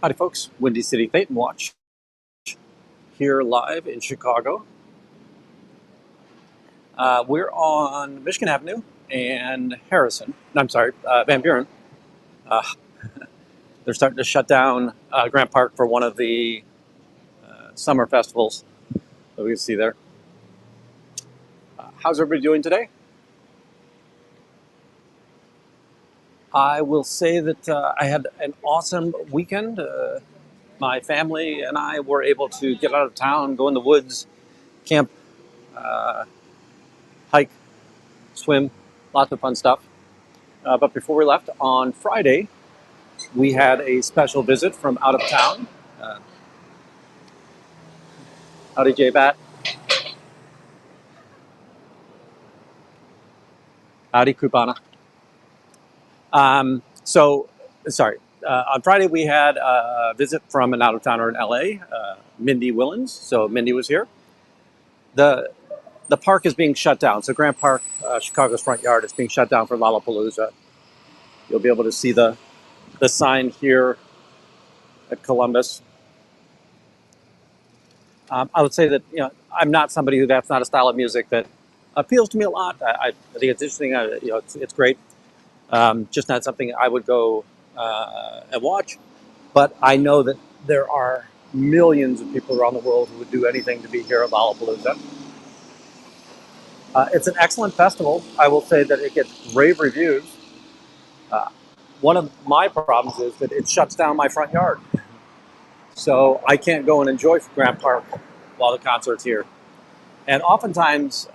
Howdy folks, Windy City Thetan Watch here live in Chicago. We're on Michigan Avenue and Harrison. I'm sorry, Van Buren. Uh, they're starting to shut down Grant Park for one of the summer festivals that we can see there. How's everybody doing today? I will say that I had an awesome weekend. My family and I were able to get out of town, go in the woods, camp, uh, hike, swim, lots of fun stuff. But before we left on Friday, we had a special visit from out of town. Uh, Howdy, J-Bat. Howdy, Kupana. Um, so, sorry. On Friday, we had a visit from an out of towner in LA, Mindy Willens. So, Mindy was here. The the park is being shut down. So, Grant Park, Chicago's front yard, is being shut down for Lollapalooza. You'll be able to see the sign here at Columbus. I would say that I'm not somebody that's not a style of music that appeals to me a lot. I think it's interesting. It's great. Just not something I would go and watch. But I know that there are millions of people around the world who would do anything to be here at Lollapalooza. It's an excellent festival. I will say that it gets rave reviews. Uh, One of my problems is that it shuts down my front yard. So I can't go and enjoy Grant Park while the concert's here. And oftentimes,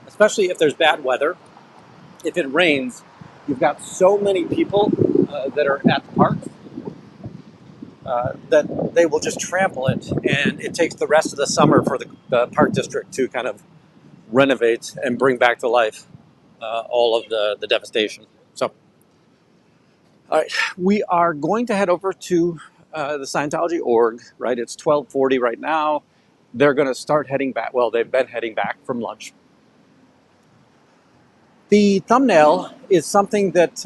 especially if there's bad weather, if it rains, you've got so many people that are at the park that they will just trample it. And it takes the rest of the summer for the park district to kind of renovate and bring back to life all of the devastation. So, all right, we are going to head over to the Scientology org, right? It's 12:40 right now. They're going to start heading back. Well, they've been heading back from lunch. The thumbnail is something that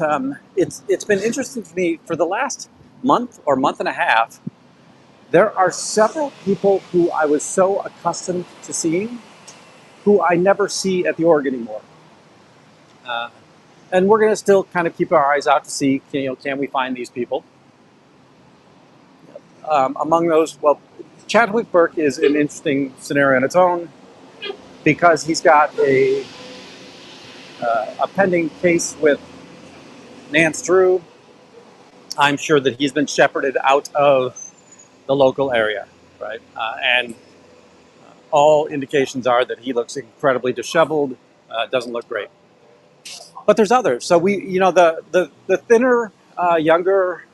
it's been interesting to me for the last month or month and a half. There are several people who I was so accustomed to seeing who I never see at the org anymore. And we're going to still kind of keep our eyes out to see, can we find these people? Among those, well, Chadwick Burke is an interesting scenario on its own because he's got a pending case with Nance Drew. I'm sure that he's been shepherded out of the local area, right? And all indications are that he looks incredibly disheveled, doesn't look great. But there's others. So the thinner, younger,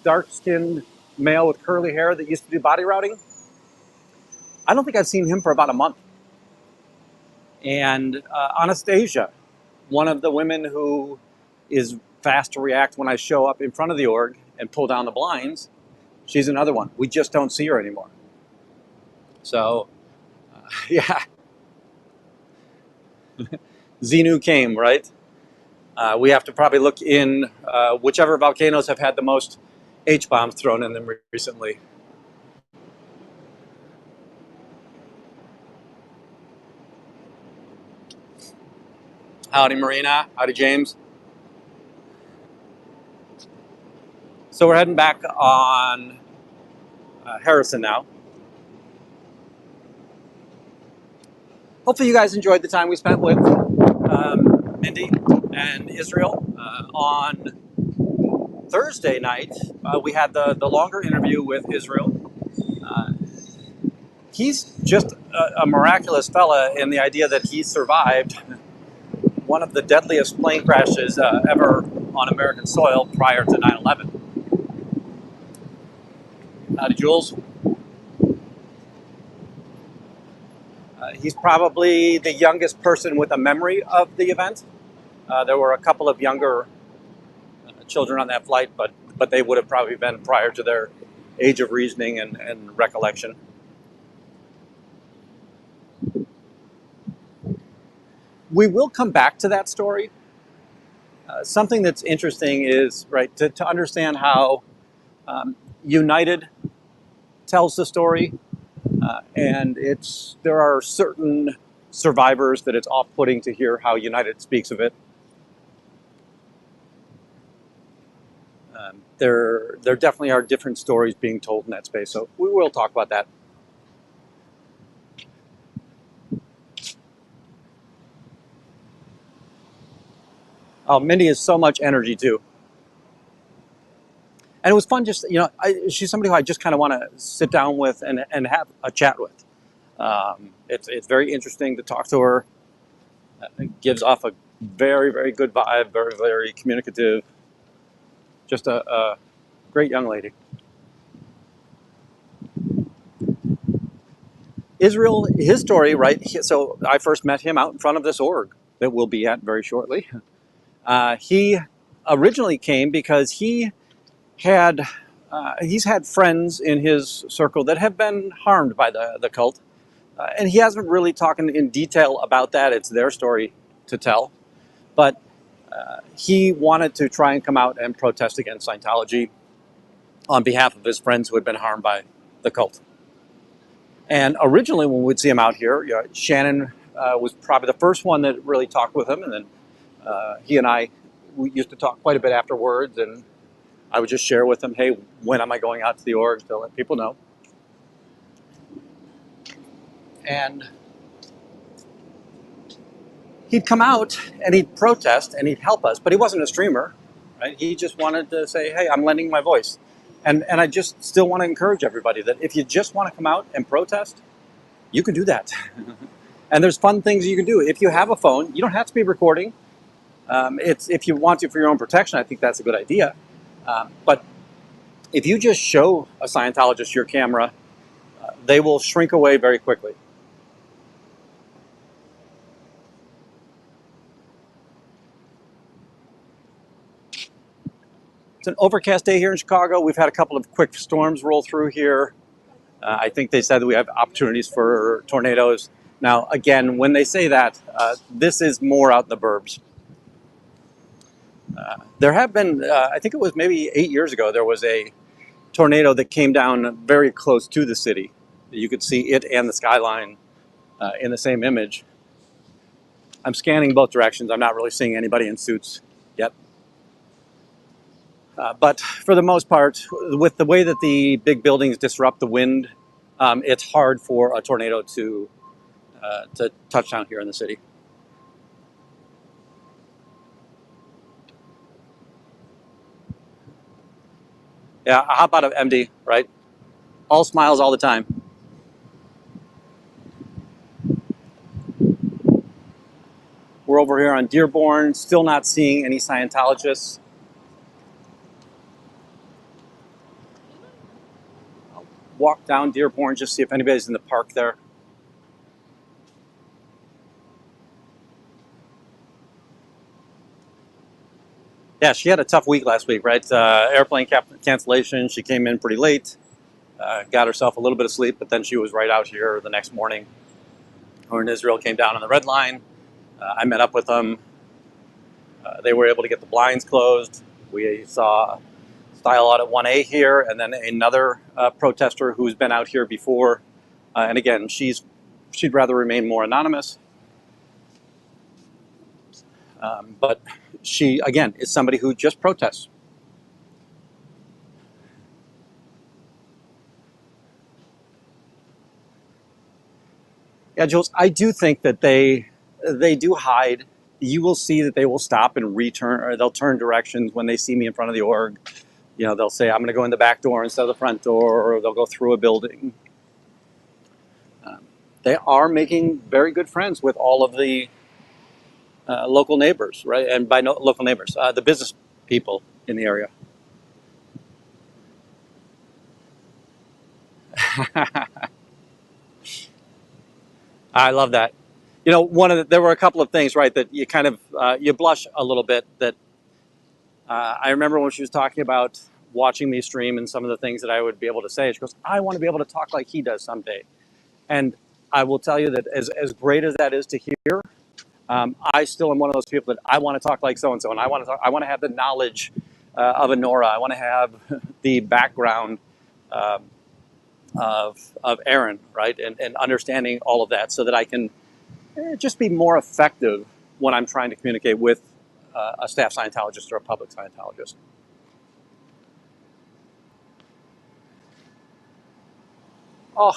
dark-skinned male with curly hair that used to do body routing, I don't think I've seen him for about a month. And Anastasia, one of the women who is fast to react when I show up in front of the org and pull down the blinds, she's another one. We just don't see her anymore. So, yeah. Xenu came, right? We have to probably look in whichever volcanoes have had the most H-bombs thrown in them recently. Howdy, Marina. Howdy, James. So we're heading back on Harrison now. Hopefully you guys enjoyed the time we spent with Mindy and Israel. On Thursday night, we had the longer interview with Israel. He's just a miraculous fella in the idea that he survived one of the deadliest plane crashes ever on American soil prior to 9/11. Howdy, Jules. He's probably the youngest person with a memory of the event. There were a couple of younger children on that flight, but they would have probably been prior to their age of reasoning and recollection. We will come back to that story. Something that's interesting is, right, to understand how United tells the story, and there are certain survivors that it's off-putting to hear how United speaks of it. There definitely are different stories being told in that space, so we will talk about that. Oh, Mindy has so much energy too. And it was fun just, she's somebody who I just kind of want to sit down with and have a chat with. It's very interesting to talk to her. It gives off a very, very good vibe, very, very communicative. Just a great young lady. Israel, his story, right? So I first met him out in front of this org that we'll be at very shortly. He originally came because he's had friends in his circle that have been harmed by the cult. And he hasn't really talked in detail about that. It's their story to tell. But he wanted to try and come out and protest against Scientology on behalf of his friends who had been harmed by the cult. And originally, when we'd see him out here, Shannon was probably the first one that really talked with him. And then he and we used to talk quite a bit afterwards. And I would just share with him, hey, when am I going out to the org to let people know? And he'd come out and he'd protest and he'd help us, but he wasn't a streamer, right? He just wanted to say, hey, I'm lending my voice. And I just still want to encourage everybody that if you just want to come out and protest, you can do that. And there's fun things you can do. If you have a phone, you don't have to be recording. If you want to for your own protection, I think that's a good idea. But if you just show a Scientologist your camera, they will shrink away very quickly. It's an overcast day here in Chicago. We've had a couple of quick storms roll through here. I think they said that we have opportunities for tornadoes. Now, again, when they say that, this is more out in the burbs. There have been, I think it was maybe 8 years ago, there was a tornado that came down very close to the city. You could see it and the skyline in the same image. I'm scanning both directions. I'm not really seeing anybody in suits yet. But for the most part, with the way that the big buildings disrupt the wind, it's hard for a tornado to touch down here in the city. Yeah, I hop out of MD, right? All smiles all the time. We're over here on Dearborn, still not seeing any Scientologists. I'll walk down Dearborn, just see if anybody's in the park there. Yeah, she had a tough week last week, right? Airplane cancellation. She came in pretty late, got herself a little bit of sleep, but then she was right out here the next morning. Her and Israel came down on the red line. I met up with them. They were able to get the blinds closed. We saw Style Audit 1A here, and then another protester who's been out here before. And again, she'd rather remain more anonymous. But she, again, is somebody who just protests. Yeah, Jules, I do think that they do hide. You will see that they will stop and return, or they'll turn directions when they see me in front of the org. They'll say, I'm going to go in the back door instead of the front door, or they'll go through a building. They are making very good friends with all of the local neighbors, right? And by local neighbors, the business people in the area. I love that. There were a couple of things, right, that you kind of, you blush a little bit. That I remember when she was talking about watching me stream and some of the things that I would be able to say. She goes, I want to be able to talk like he does someday. And I will tell you that as great as that is to hear, I still am one of those people that I want to talk like so-and-so, and I want to have the knowledge of a Nora. I want to have the background of Aaron, right? And understanding all of that so that I can just be more effective when I'm trying to communicate with a staff Scientologist or a public Scientologist. Oh,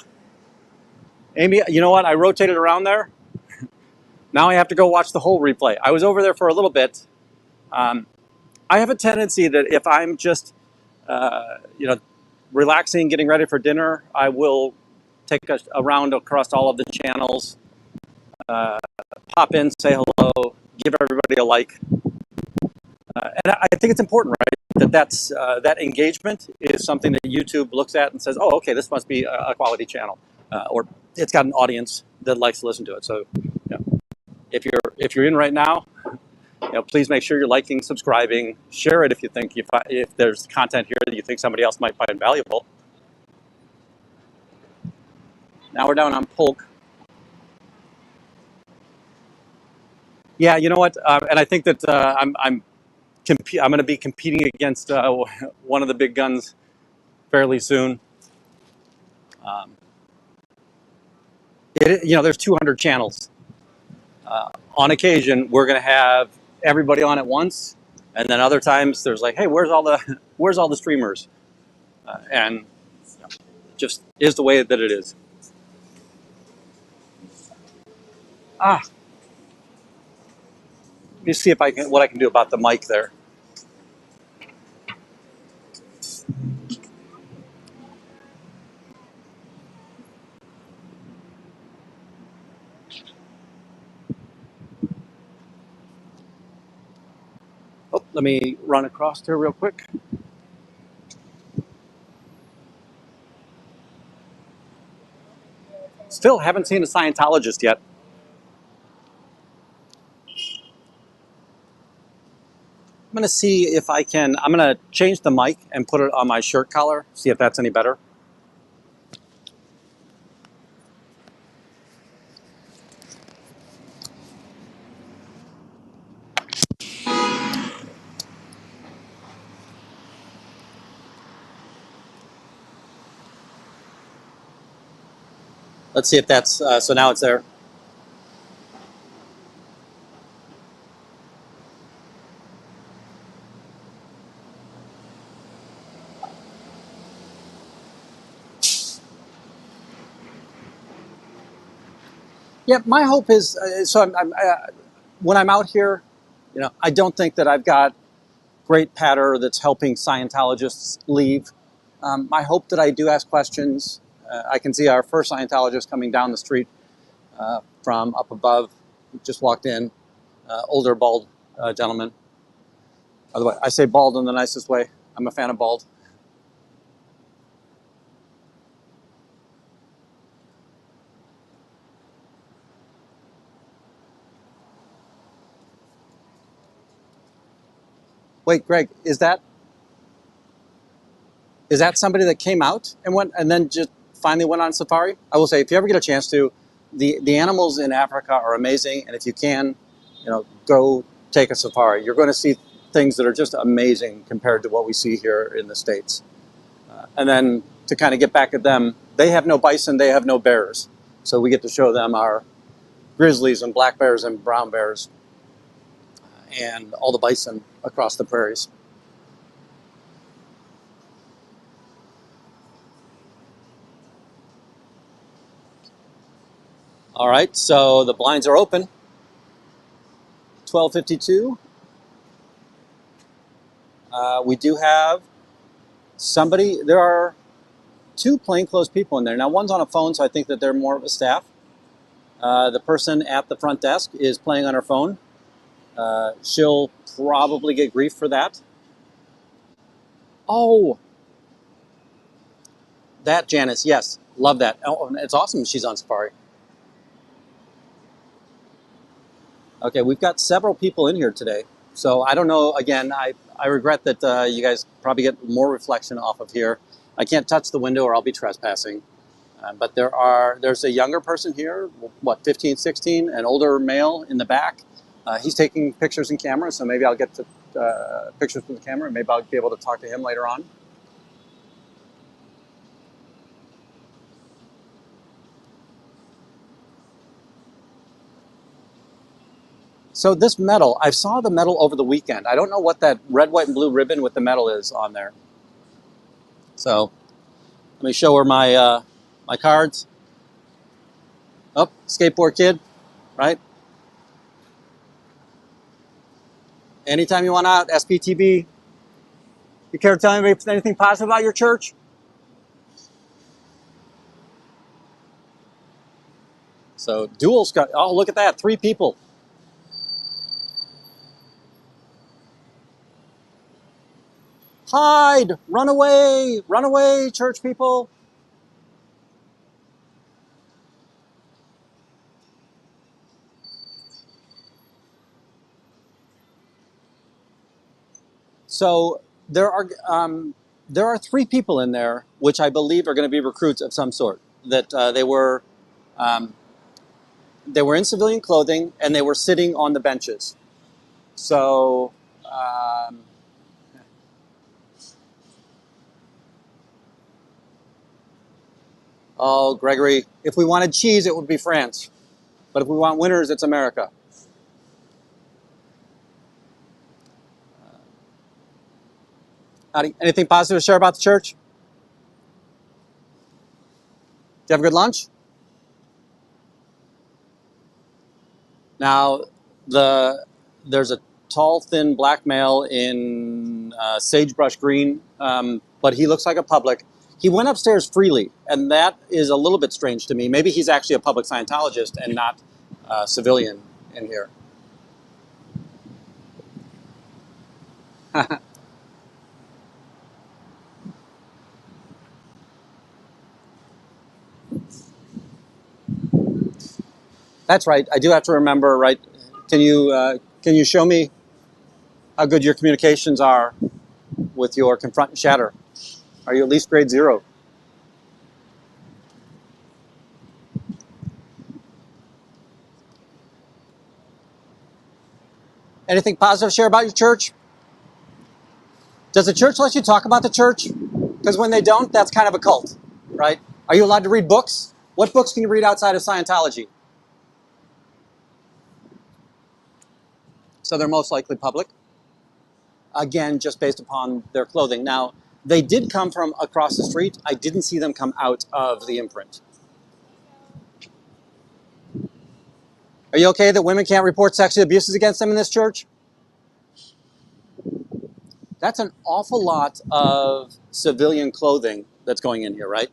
Amy, you know what? I rotated around there. Now I have to go watch the whole replay. I was over there for a little bit. I have a tendency that if I'm just, relaxing, getting ready for dinner, I will take a round across all of the channels, pop in, say hello, give everybody a like. And I think it's important, right? That engagement is something that YouTube looks at and says, "Oh, okay, this must be a quality channel, or it's got an audience that likes to listen to it." So, if you're in right now, please make sure you're liking, subscribing, share it if you think if there's content here that you think somebody else might find valuable. Now we're down on Polk. Yeah, you know what? And I think that I'm going to be competing against one of the big guns fairly soon. There's 200 channels. On occasion, we're going to have everybody on at once, and then other times there's like, hey, where's all the streamers? And just is the way that it is. Let me see what I can do about the mic there. Oh, let me run across here real quick. Still haven't seen a Scientologist yet. I'm going to see if I'm going to change the mic and put it on my shirt collar, see if that's any better. Let's see if that's, so now it's there. Yeah, my hope is, when I'm out here, I don't think that I've got great patter that's helping Scientologists leave. I hope that I do ask questions. I can see our first Scientologist coming down the street from up above, just walked in, older bald gentleman. By the way, I say bald in the nicest way. I'm a fan of bald. Wait, Greg, is that somebody that came out and then just finally went on safari? I will say, if you ever get a chance to, the animals in Africa are amazing, and if you can, go take a safari. You're going to see things that are just amazing compared to what we see here in the States. And then to kind of get back at them, they have no bison, they have no bears, so we get to show them our grizzlies and black bears and brown bears and all the bison across the prairies. All right, so the blinds are open. 12:52. We do have somebody. There are two plainclothes people in there. Now, one's on a phone, so I think that they're more of a staff. The person at the front desk is playing on her phone. She'll probably get grief for that. Oh, that Janice, yes, love that. Oh, it's awesome she's on safari. Okay, we've got several people in here today. So I don't know, again, I regret that you guys probably get more reflection off of here. I can't touch the window or I'll be trespassing. But there's a younger person here, 15, 16, an older male in the back. He's taking pictures and cameras, so maybe I'll get to pictures from the camera. Maybe I'll be able to talk to him later on. So this medal, I saw the medal over the weekend. I don't know what that red, white, and blue ribbon with the medal is on there. So let me show her my my cards. Oh, skateboard kid, right? Anytime you want out, SPTB. You care to tell me anything positive about your church? So dual scout. Oh, look at that, 3 people. Hide, run away, church people. So there are 3 people in there, which I believe are going to be recruits of some sort. That um, they were in civilian clothing and they were sitting on the benches. So, oh, Gregory, if we wanted cheese, it would be France. But if we want winners, it's America. Anything positive to share about the church? Did you have a good lunch? Now, there's a tall, thin black male in sagebrush green, but he looks like a public. He went upstairs freely, and that is a little bit strange to me. Maybe he's actually a public Scientologist and not a civilian in here. That's right. I do have to remember, right? Can you show me how good your communications are with your confront and shatter? Are you at least grade 0? Anything positive to share about your church? Does the church let you talk about the church? Because when they don't, that's kind of a cult, right? Are you allowed to read books? What books can you read outside of Scientology? So they're most likely public. Again, just based upon their clothing. Now, they did come from across the street. I didn't see them come out of the imprint. Are you okay that women can't report sexual abuses against them in this church? That's an awful lot of civilian clothing that's going in here, right?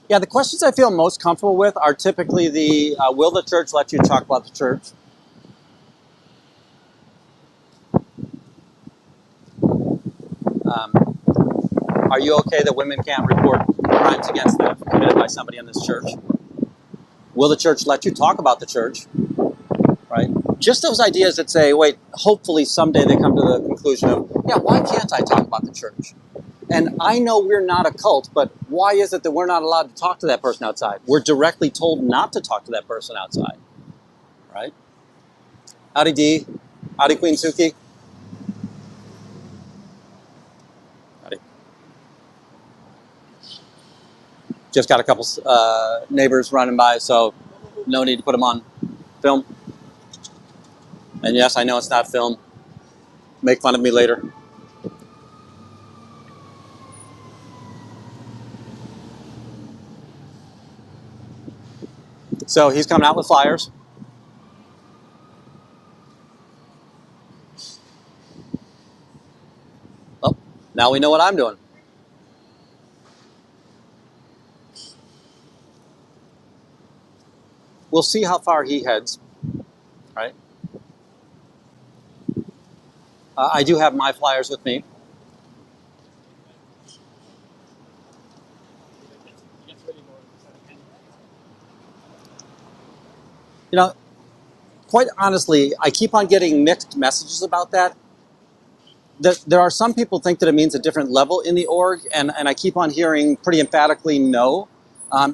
Yeah, the questions I feel most comfortable with are typically the will the church let you talk about the church? Um, are you okay that women can't report crimes against them committed by somebody in this church? Will the church let you talk about the church? Right? Just those ideas that say, wait, hopefully someday they come to the conclusion of, yeah, why can't I talk about the church? And I know we're not a cult, but why is it that we're not allowed to talk to that person outside? We're directly told not to talk to that person outside, right? Howdy Dee. Howdy Queen Suki. Howdy. Just got a couple neighbors running by, so no need to put them on film. And yes, I know it's not film. Make fun of me later. So he's coming out with flyers. Oh, now we know what I'm doing. We'll see how far he heads, right? I do have my flyers with me. You know, quite honestly, I keep on getting mixed messages about that. There are some people think that it means a different level in the org, and I keep on hearing pretty emphatically no.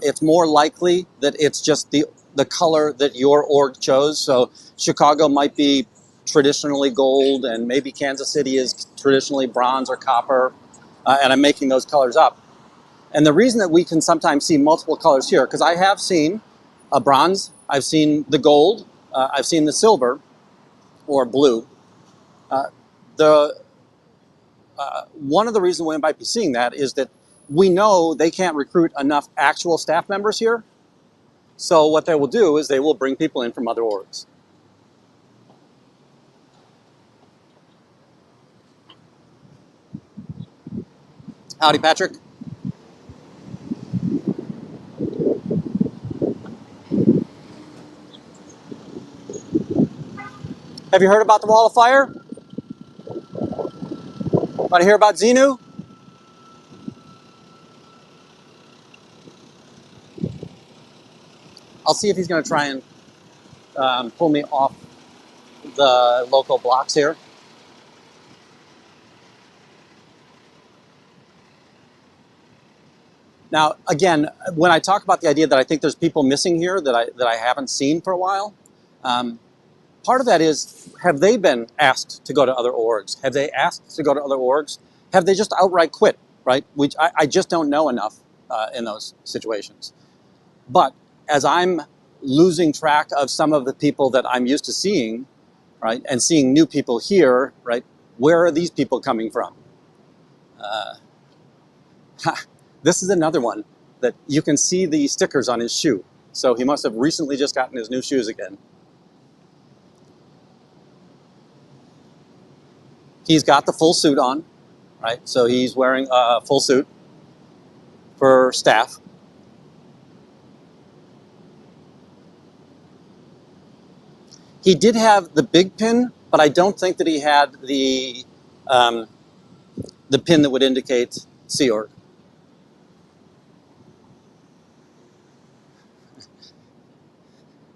It's more likely that it's just the color that your org chose. So Chicago might be traditionally gold, and maybe Kansas City is traditionally bronze or copper, and I'm making those colors up. And the reason that we can sometimes see multiple colors here, because I have seen a bronze, I've seen the gold, I've seen the silver or blue. The One of the reasons we might be seeing that is that we know they can't recruit enough actual staff members here. So what they will do is they will bring people in from other orgs. Howdy, Patrick. Have you heard about the Wall of Fire? Want to hear about Xenu? I'll see if he's going to try and pull me off the local blocks here. Now, again, when I talk about the idea that I think there's people missing here that I haven't seen for a while, part of that is, have they been asked to go to other orgs? Have they asked to go to other orgs? Have they just outright quit, right? Which I just don't know enough in those situations. But as I'm losing track of some of the people that I'm used to seeing, right, and seeing new people here, right, where are these people coming from? This is another one that you can see the stickers on his shoe. So he must have recently just gotten his new shoes again. He's got the full suit on, right? So he's wearing a full suit for staff. He did have the big pin, but I don't think that he had the pin that would indicate Sea Org.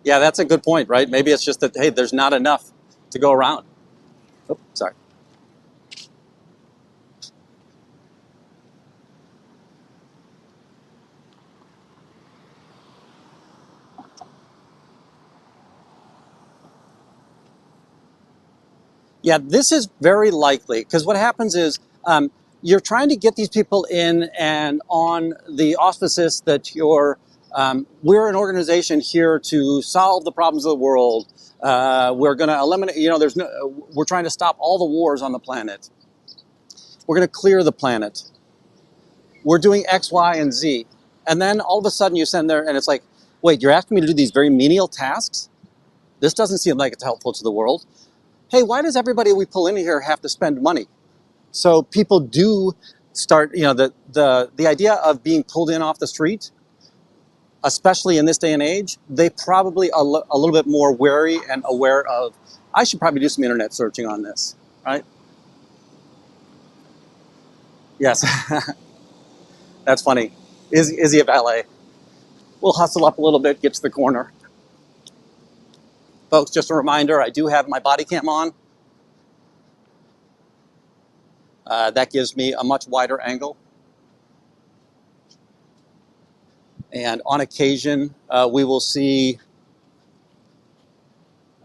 Yeah, that's a good point, right? Maybe it's just that, hey, there's not enough to go around. Oh, sorry. Yeah, this is very likely, because what happens is you're trying to get these people in and on the auspices that we're an organization here to solve the problems of the world. We're going to eliminate, we're trying to stop all the wars on the planet. We're going to clear the planet. We're doing X, Y, and Z. And then all of a sudden you send there and it's like, wait, you're asking me to do these very menial tasks? This doesn't seem like it's helpful to the world. Hey, why does everybody we pull in here have to spend money? So people do start, the idea of being pulled in off the street, especially in this day and age, they probably are a little bit more wary and aware of, I should probably do some internet searching on this, right? Yes, that's funny. Is he a valet? We'll hustle up a little bit, get to the corner. Folks, just a reminder, I do have my body cam on. That gives me a much wider angle. And on occasion, we will see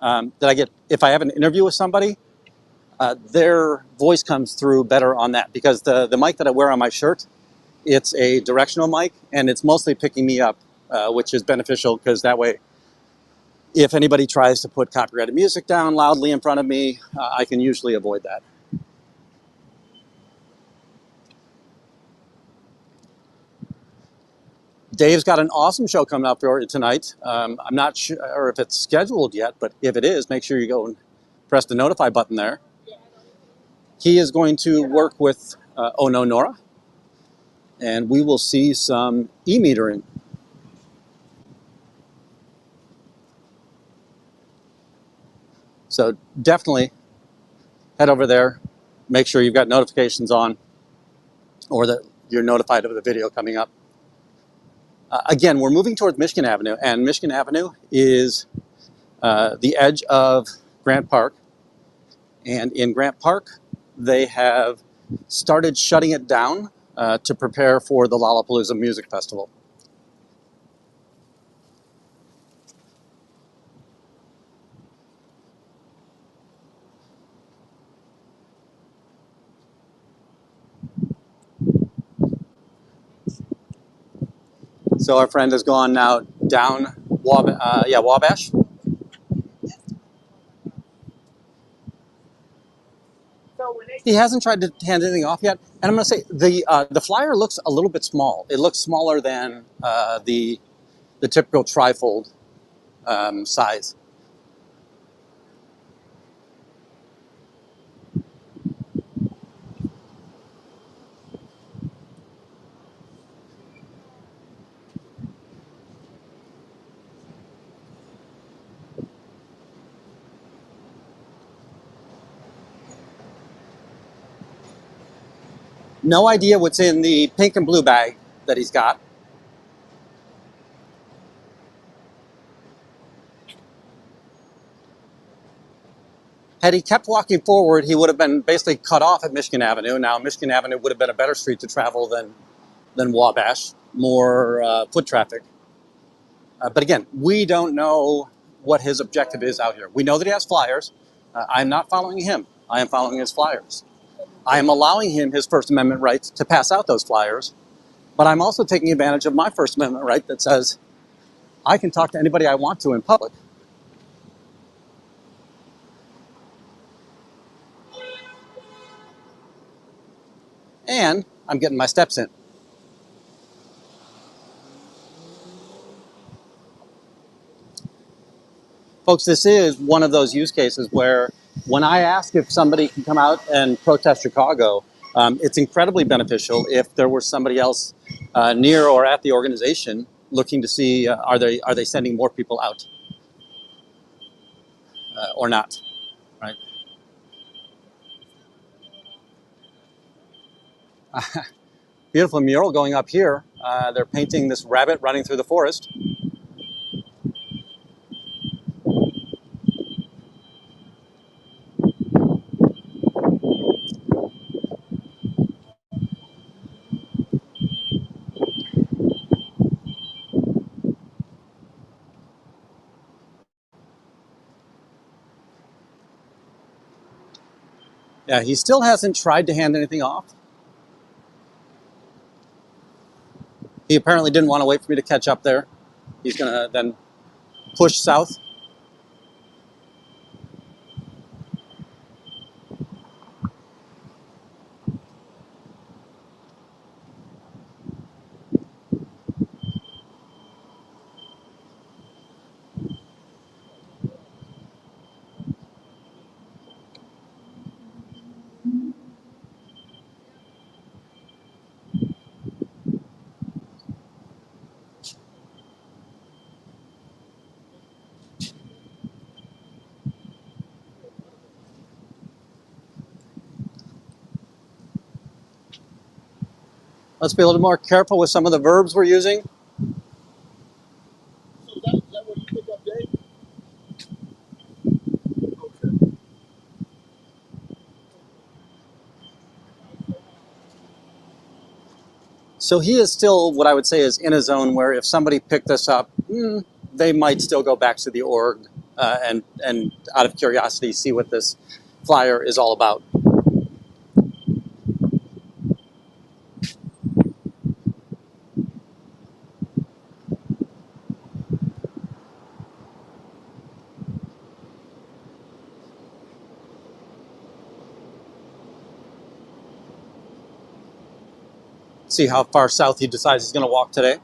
if I have an interview with somebody, their voice comes through better on that, because the mic that I wear on my shirt, it's a directional mic, and it's mostly picking me up, which is beneficial, because that way, if anybody tries to put copyrighted music down loudly in front of me, I can usually avoid that. Dave's got an awesome show coming up for tonight. I'm not sure if it's scheduled yet, but if it is, make sure you go and press the notify button there. He is going to work with Oh No Nora, and we will see some e-metering. So definitely head over there, make sure you've got notifications on, or that you're notified of the video coming up. Again, we're moving towards Michigan Avenue, and Michigan Avenue is the edge of Grant Park. And in Grant Park, they have started shutting it down to prepare for the Lollapalooza Music Festival. So our friend has gone now down Wabash. He hasn't tried to hand anything off yet, and I'm going to say the flyer looks a little bit small. It looks smaller than the typical trifold size. No idea what's in the pink and blue bag that he's got. Had he kept walking forward, he would have been basically cut off at Michigan Avenue. Now, Michigan Avenue would have been a better street to travel than Wabash, more foot traffic. But again, we don't know what his objective is out here. We know that he has flyers. I'm not following him. I am following his flyers. I am allowing him his First Amendment right to pass out those flyers, but I'm also taking advantage of my First Amendment right that says I can talk to anybody I want to in public. And I'm getting my steps in. Folks, this is one of those use cases where when I ask if somebody can come out and protest Chicago, it's incredibly beneficial if there were somebody else near or at the organization looking to see are they sending more people out or not, right? Beautiful mural going up here. They're painting this rabbit running through the forest. Yeah, he still hasn't tried to hand anything off. He apparently didn't want to wait for me to catch up there. He's going to then push south. Let's be a little more careful with some of the verbs we're using. So is that what you pick up, Dave? Okay. So he is still what I would say is in a zone where if somebody picked this up, they might still go back to the org and out of curiosity see what this flyer is all about. See how far south he decides he's going to walk today.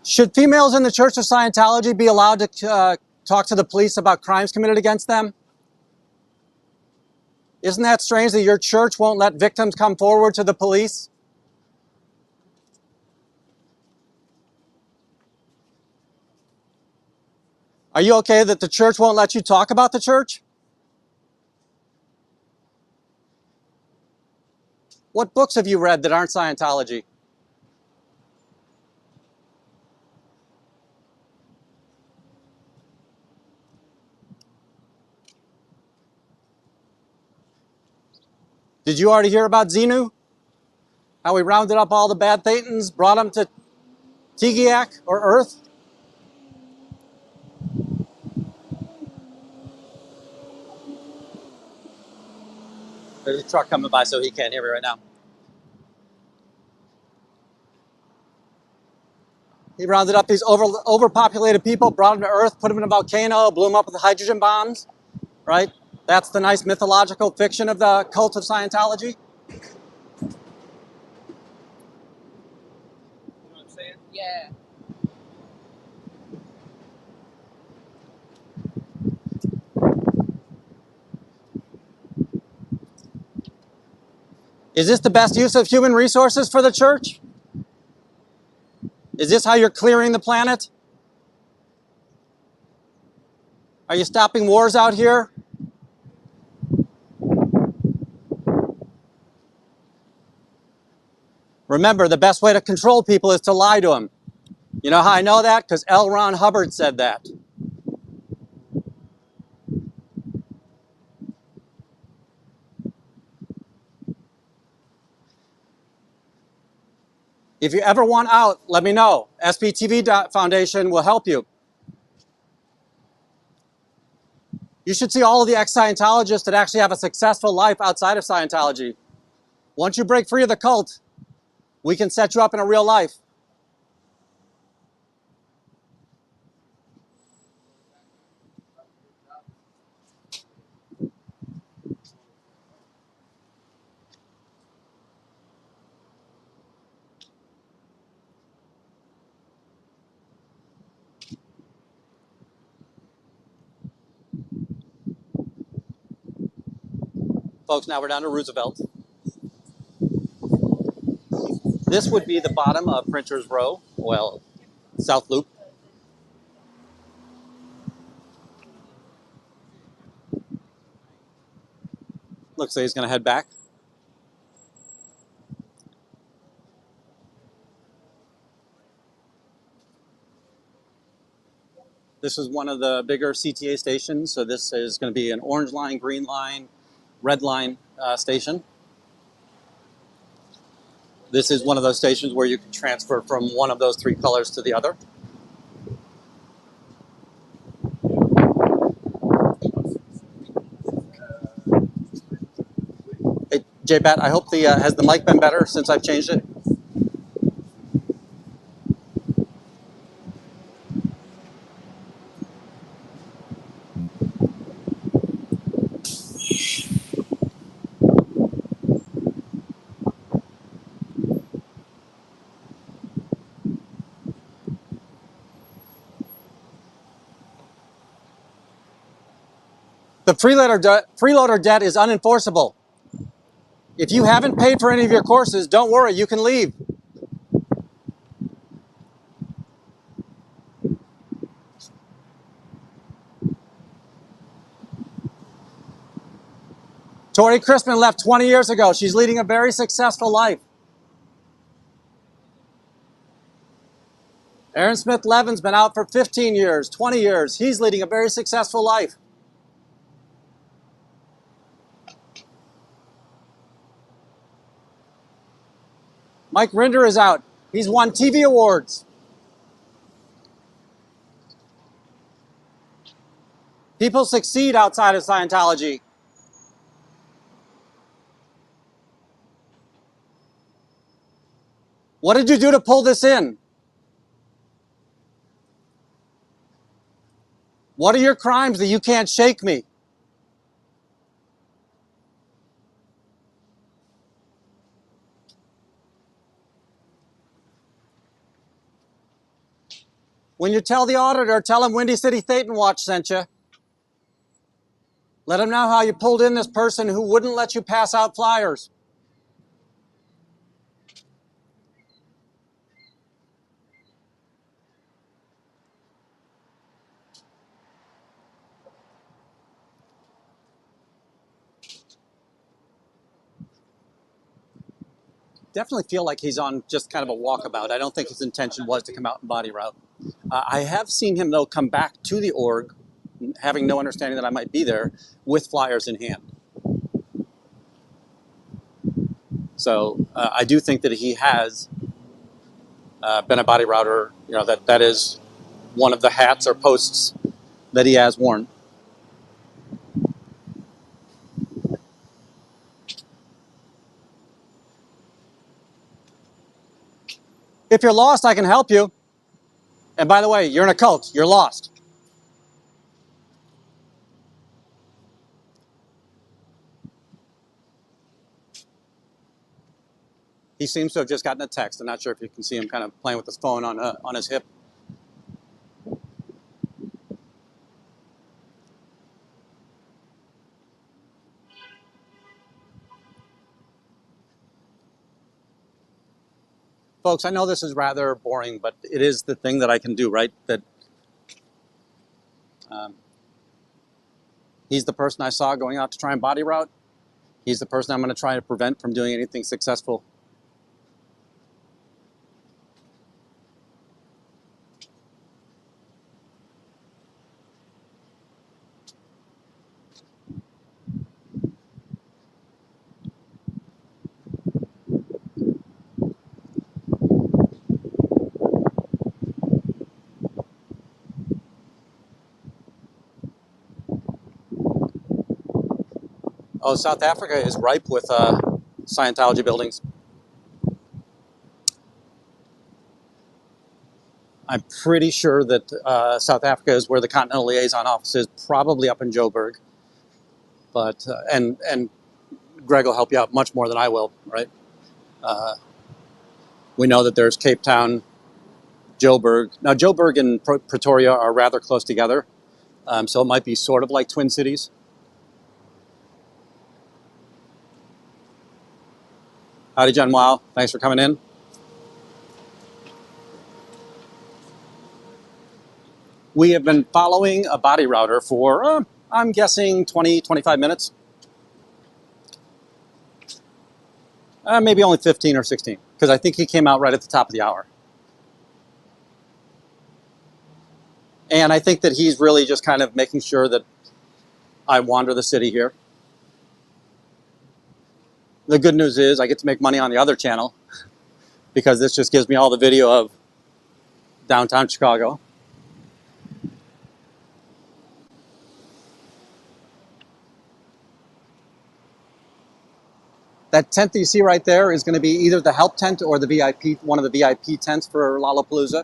Should females in the Church of Scientology be allowed to talk to the police about crimes committed against them? Isn't that strange that your church won't let victims come forward to the police? Are you okay that the church won't let you talk about the church? What books have you read that aren't Scientology? Did you already hear about Xenu? How we rounded up all the bad Thetans, brought them to Tigiak or Earth? There's a truck coming by, so he can't hear me right now. He rounded up these overpopulated people, brought them to Earth, put them in a volcano, blew them up with hydrogen bombs, right? That's the nice mythological fiction of the cult of Scientology. You know what I'm saying? Yeah. Is this the best use of human resources for the church? Is this how you're clearing the planet? Are you stopping wars out here? Remember, the best way to control people is to lie to them. You know how I know that? Because L. Ron Hubbard said that. If you ever want out, let me know. SPTV Foundation will help you. You should see all of the ex-Scientologists that actually have a successful life outside of Scientology. Once you break free of the cult, we can set you up in a real life. Folks, now we're down to Roosevelt. This would be the bottom of Printer's Row, well, South Loop. Looks like he's going to head back. This is one of the bigger CTA stations, so this is going to be an orange line, green line, red line station. This is one of those stations where you can transfer from one of those three colors to the other. Hey, J-Pat, I hope has the mic been better since I've changed it? The freeloader debt is unenforceable. If you haven't paid for any of your courses, don't worry, you can leave. Tori Crispin left 20 years ago. She's leading a very successful life. Aaron Smith Levin's been out for 15 years, 20 years. He's leading a very successful life. Mike Rinder is out. He's won TV awards. People succeed outside of Scientology. What did you do to pull this in? What are your crimes that you can't shake me? When you tell the auditor, tell him Windy City Thetan Watch sent you. Let him know how you pulled in this person who wouldn't let you pass out flyers. definitely feel like he's on just kind of a walkabout. I don't think his intention was to come out and body route. I have seen him, though, come back to the org, having no understanding that I might be there, with flyers in hand. So I do think that he has been a body router. You know, that is one of the hats or posts that he has worn. If you're lost, I can help you. And by the way, you're in a cult. You're lost. He seems to have just gotten a text. I'm not sure if you can see him kind of playing with his phone on his hip. Folks, I know this is rather boring, but it is the thing that I can do, right? That um, he's the person I saw going out to try and body route. He's the person I'm going to try to prevent from doing anything successful. Oh, South Africa is ripe with Scientology buildings. I'm pretty sure that South Africa is where the Continental Liaison Office is, probably up in Joburg. But and Greg will help you out much more than I will, right? Uh, we know that there's Cape Town, Joburg. Now, Joburg and Pretoria are rather close together, so it might be sort of like twin cities. Howdy, John Wow. Thanks for coming in. We have been following a body router for, I'm guessing, 20, 25 minutes. Maybe only 15 or 16, because I think he came out right at the top of the hour. And I think that he's really just kind of making sure that I wander the city here. The good news is I get to make money on the other channel, because this just gives me all the video of downtown Chicago. That tent that you see right there is going to be either the help tent or the VIP, one of the VIP tents for Lollapalooza.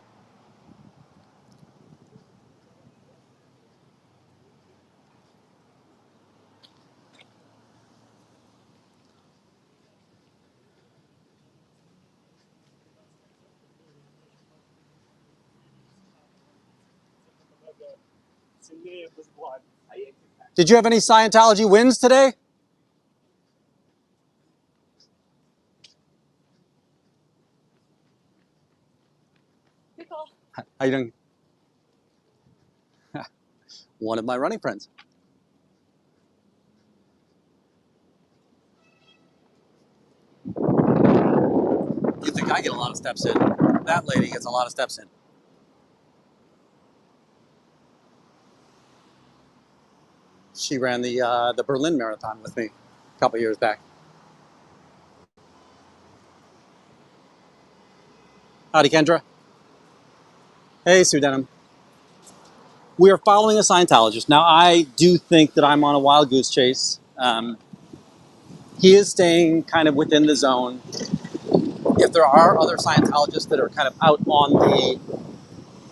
Did you have any Scientology wins today? How you doing? One of my running friends. You think I get a lot of steps in? That lady gets a lot of steps in. She ran the Berlin Marathon with me a couple years back. Howdy, Kendra. Hey, Sue Denham. We are following a Scientologist. Now, I do think that I'm on a wild goose chase. He is staying kind of within the zone. If there are other Scientologists that are kind of out on the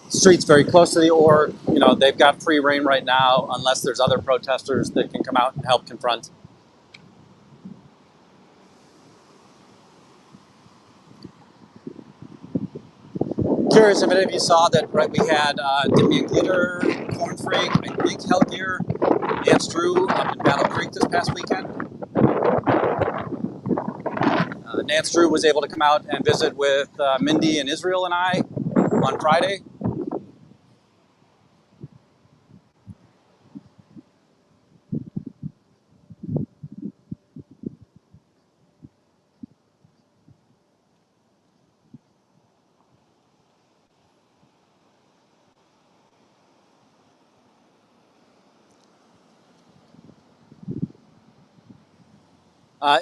streets very close to the org, you know, they've got free reign right now, unless there's other protesters that can come out and help confront. Curious if any of you saw that, right? We had Dimian Glitter, Cornfreak, I think Hellgear, Nance Drew up in Battle Creek this past weekend. Nance Drew was able to come out and visit with Mindy and Israel and I on Friday.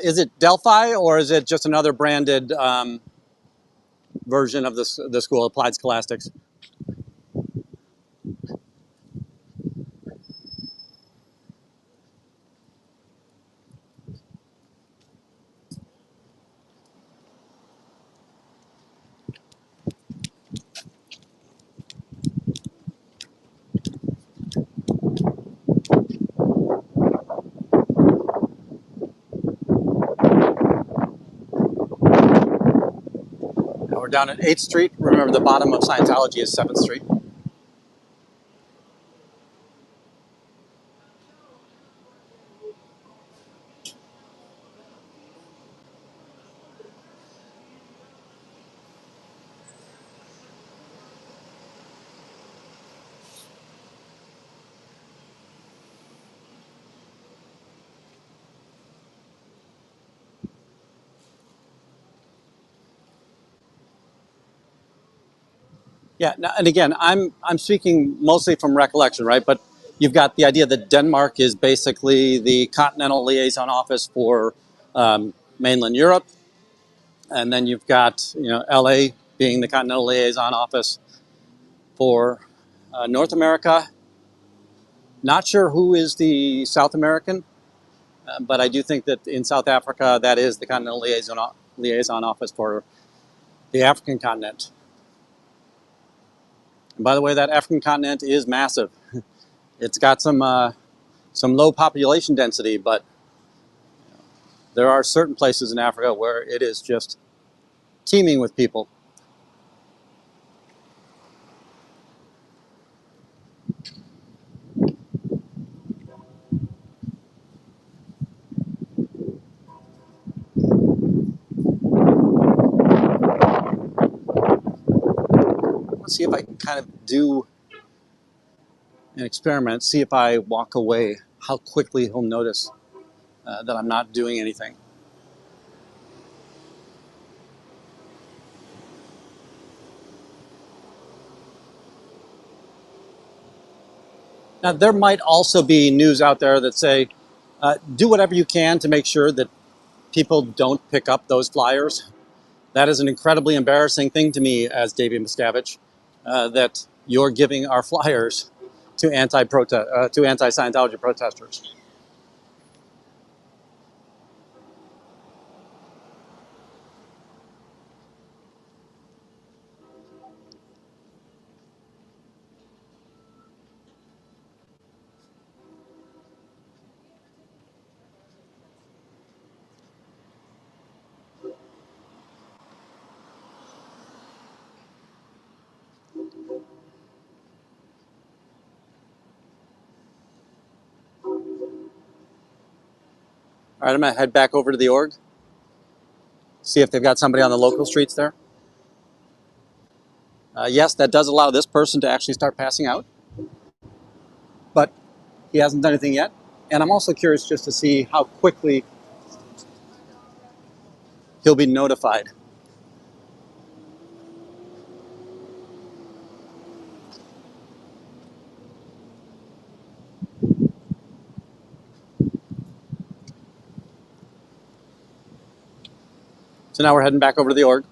Is it Delphi, or is it just another branded version of the school, Applied Scholastics? Now we're down at 8th Street. Remember, the bottom of Scientology is 7th Street. Yeah, and again, I'm speaking mostly from recollection, right? But you've got the idea that Denmark is basically the continental liaison office for mainland Europe, and then you've got L.A. being the continental liaison office for North America. Not sure who is the South American, but I do think that in South Africa, that is the continental liaison office for the African continent. And by the way, that African continent is massive. It's got some low population density, but there are certain places in Africa where it is just teeming with people. Let's see if I can kind of do an experiment, see if I walk away, how quickly he'll notice that I'm not doing anything. Now, there might also be news out there that say, do whatever you can to make sure that people don't pick up those flyers. That is an incredibly embarrassing thing to me as Davey Miscavige, that you're giving our flyers to anti-Scientology protesters. All right, I'm going to head back over to the org, see if they've got somebody on the local streets there. Yes, that does allow this person to actually start passing out, but he hasn't done anything yet. And I'm also curious just to see how quickly he'll be notified. So now we're heading back over to the org.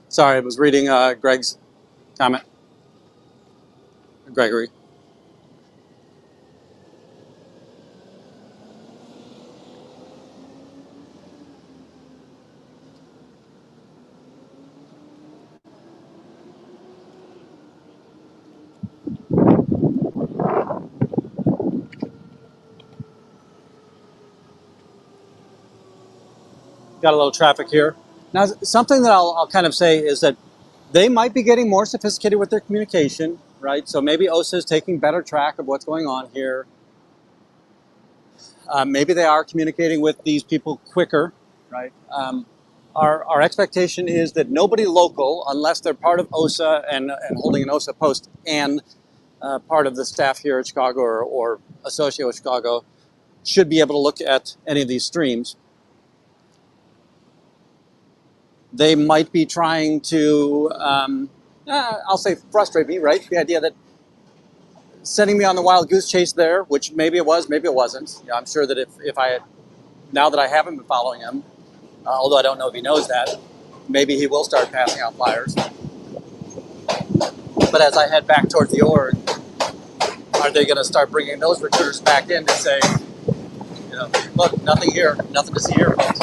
Sorry, I was reading Greg's comment. Gregory. Got a little traffic here. Now, something that I'll kind of say is that they might be getting more sophisticated with their communication, right? So maybe OSA is taking better track of what's going on here. Maybe they are communicating with these people quicker, right? Our expectation is that nobody local, unless they're part of OSA and holding an OSA post and part of the staff here at Chicago or associated with Chicago, should be able to look at any of these streams. They might be trying to, I'll say, frustrate me, right? The idea that sending me on the wild goose chase there, which maybe it was, maybe it wasn't. You know, I'm sure that if I, now that I haven't been following him, although I don't know if he knows that, maybe he will start passing out flyers. But as I head back towards the org, are they going to start bringing those recruiters back in to say, you know, look, nothing here, nothing to see here, folks.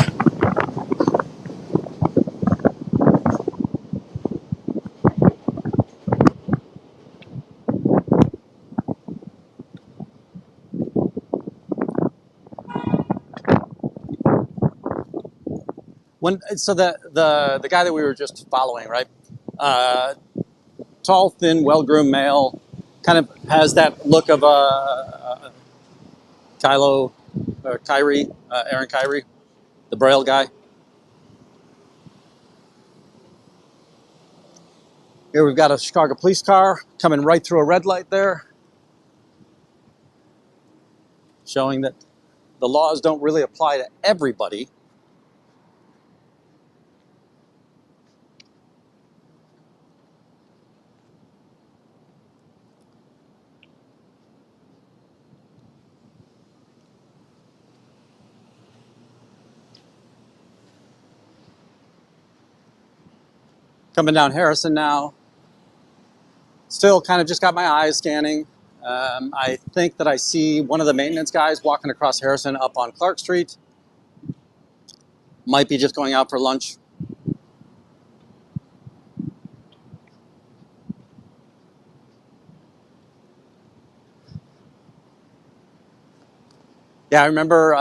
So the guy that we were just following, right? Tall, thin, well-groomed male, kind of has that look of Kylo, or Kyrie, Aaron Kyrie, the Braille guy. Here we've got a Chicago police car coming right through a red light there, showing that the laws don't really apply to everybody. Coming down Harrison now. Still kind of just got my eyes scanning. I think that I see one of the maintenance guys walking across Harrison up on Clark Street. Might be just going out for lunch. Yeah, I remember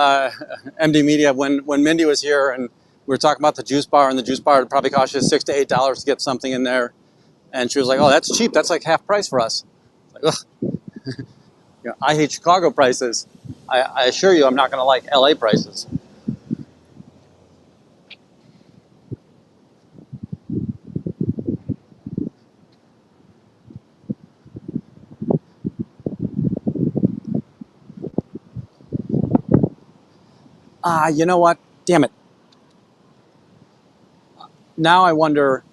MD Media when Mindy was here and we were talking about the juice bar, and the juice bar would probably cost you $6 to $8 to get something in there. And she was like, "Oh, that's cheap. That's like half price for us." Like, ugh. You know, I hate Chicago prices. I assure you, I'm not going to like LA prices. You know what? Damn it. Now I wonder,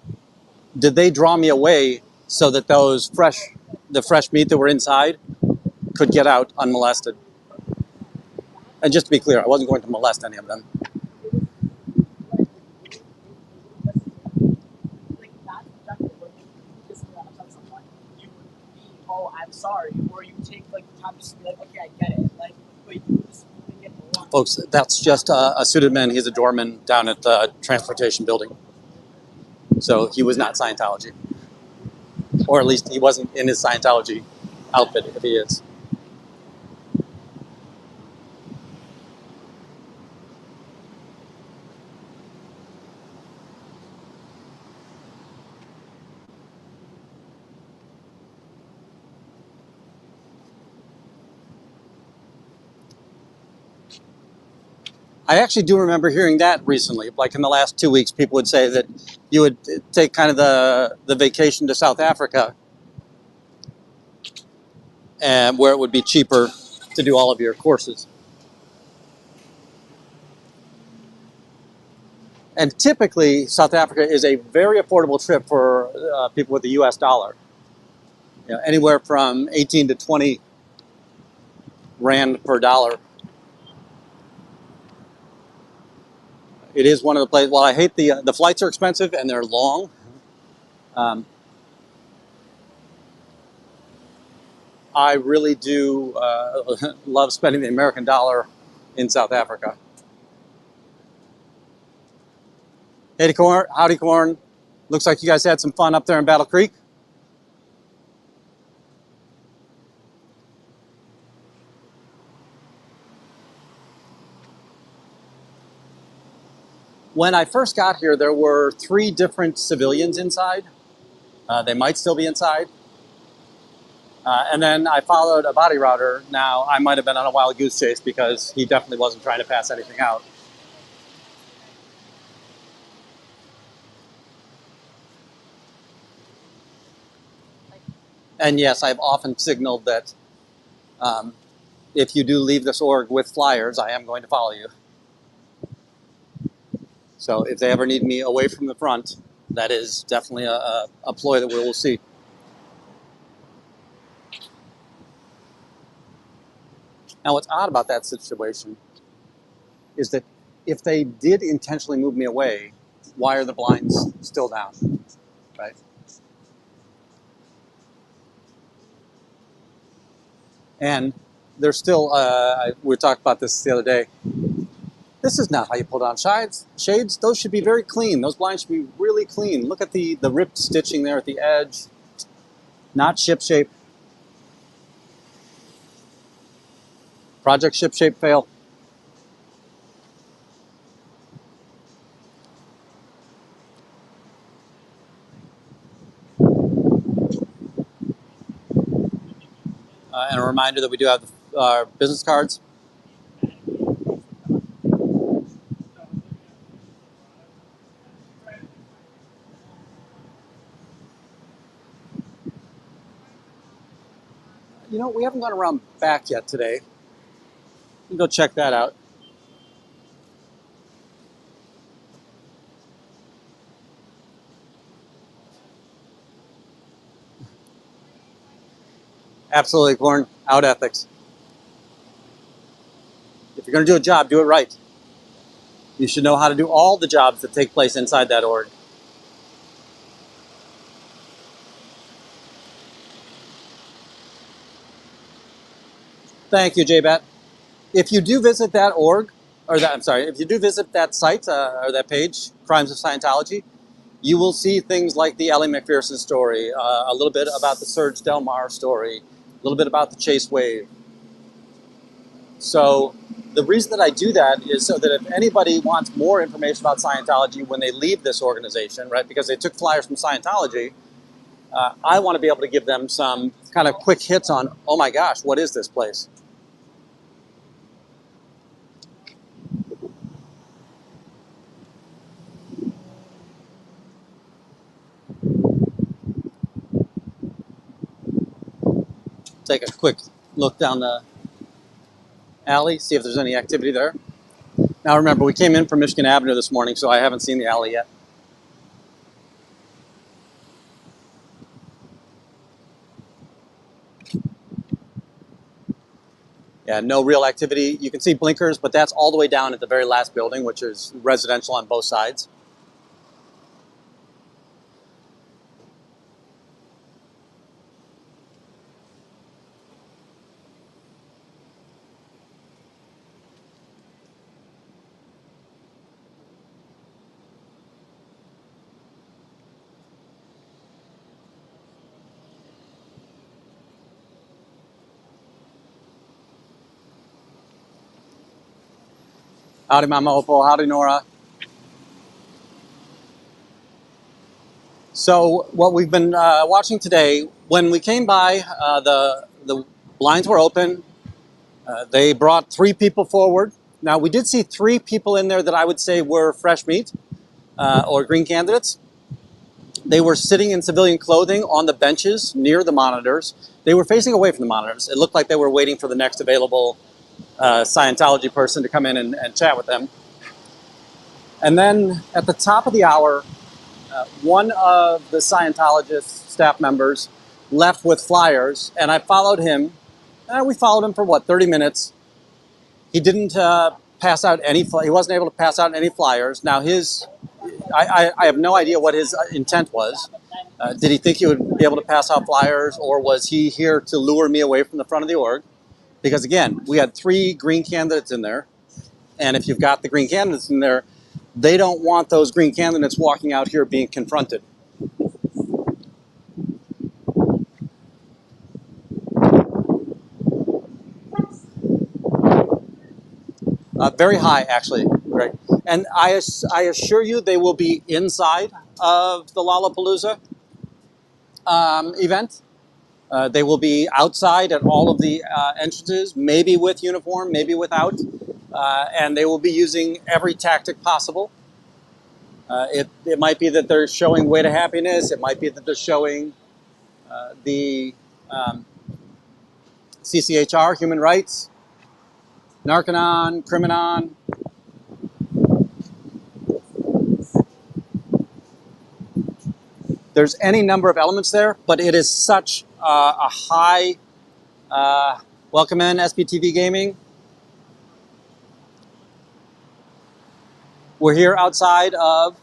did they draw me away so that the fresh meat that were inside could get out unmolested? And just to be clear, I wasn't going to molest any of them. Like that's exactly what you just upset someone. You would be, oh, I'm sorry, or you take like the time to just be like, okay, I get it. Like, but you just get the wrong. Folks, that's just a suited man. He's a doorman down at the transportation building. So he was not Scientology. Or at least he wasn't in his Scientology outfit, if he is. I actually do remember hearing that recently. Like in the last 2 weeks, people would say that you would take kind of the vacation to South Africa, and where it would be cheaper to do all of your courses. And typically, South Africa is a very affordable trip for people with the U.S. dollar. You know, anywhere from 18 to 20 rand per dollar. It is one of the places. While I hate the flights are expensive and they're long, I really do love spending the American dollar in South Africa. Hey, Corn, howdy, Corn. Looks like you guys had some fun up there in Battle Creek. When I first got here, there were 3 different civilians inside. They might still be inside. And then I followed a body router. Now, I might have been on a wild goose chase because he definitely wasn't trying to pass anything out. And yes, I've often signaled that if you do leave this org with flyers, I am going to follow you. So if they ever need me away from the front, that is definitely a ploy that we will see. Now, what's odd about that situation is that if they did intentionally move me away, why are the blinds still down, right? And they're still, we talked about this the other day, this is not how you pull down shades. Those should be very clean. Those blinds should be really clean. Look at the ripped stitching there at the edge, not ship shape. Project ship shape fail. And a reminder that we do have our business cards. You know, we haven't gone around back yet today. You can go check that out. Absolutely, Corn. Out ethics. If you're going to do a job, do it right. You should know how to do all the jobs that take place inside that org. Thank you, JBat. If you do visit that org, or that, I'm sorry, if you do visit that site or that page, Crimes of Scientology, you will see things like the Ellie McPherson story, a little bit about the Serge Delmar story, a little bit about the Chase Wave. So the reason that I do that is so that if anybody wants more information about Scientology when they leave this organization, right, because they took flyers from Scientology, I want to be able to give them some kind of quick hits on, oh my gosh, what is this place? Take a quick look down the alley, see if there's any activity there. Now remember, we came in from Michigan Avenue this morning, so I haven't seen the alley yet. Yeah, no real activity. You can see blinkers, but that's all the way down at the very last building, which is residential on both sides. Howdy, Mama Opal. Howdy, Nora. So what we've been watching today, when we came by, the blinds were open. They brought 3 people forward. Now, we did see 3 people in there that I would say were fresh meat or green candidates. They were sitting in civilian clothing on the benches near the monitors. They were facing away from the monitors. It looked like they were waiting for the next available Scientology person to come in and chat with them. And then at the top of the hour, one of the Scientologist staff members left with flyers, and I followed him. We followed him for 30 minutes. He didn't pass out any. He wasn't able to pass out any flyers. Now I have no idea what his intent was. Did he think he would be able to pass out flyers, or was he here to lure me away from the front of the org? Because again, we had 3 green candidates in there, and if you've got the green candidates in there, they don't want those green candidates walking out here being confronted. Very high, actually. Great. And I assure you they will be inside of the Lollapalooza event. They will be outside at all of the entrances, maybe with uniform, maybe without. And they will be using every tactic possible. It might be that they're showing way to happiness. It might be that they're showing the Um, CCHR, human rights, Narcanon, Criminon. There's any number of elements there, but it is such a high, welcome in SPTV Gaming. We're here outside of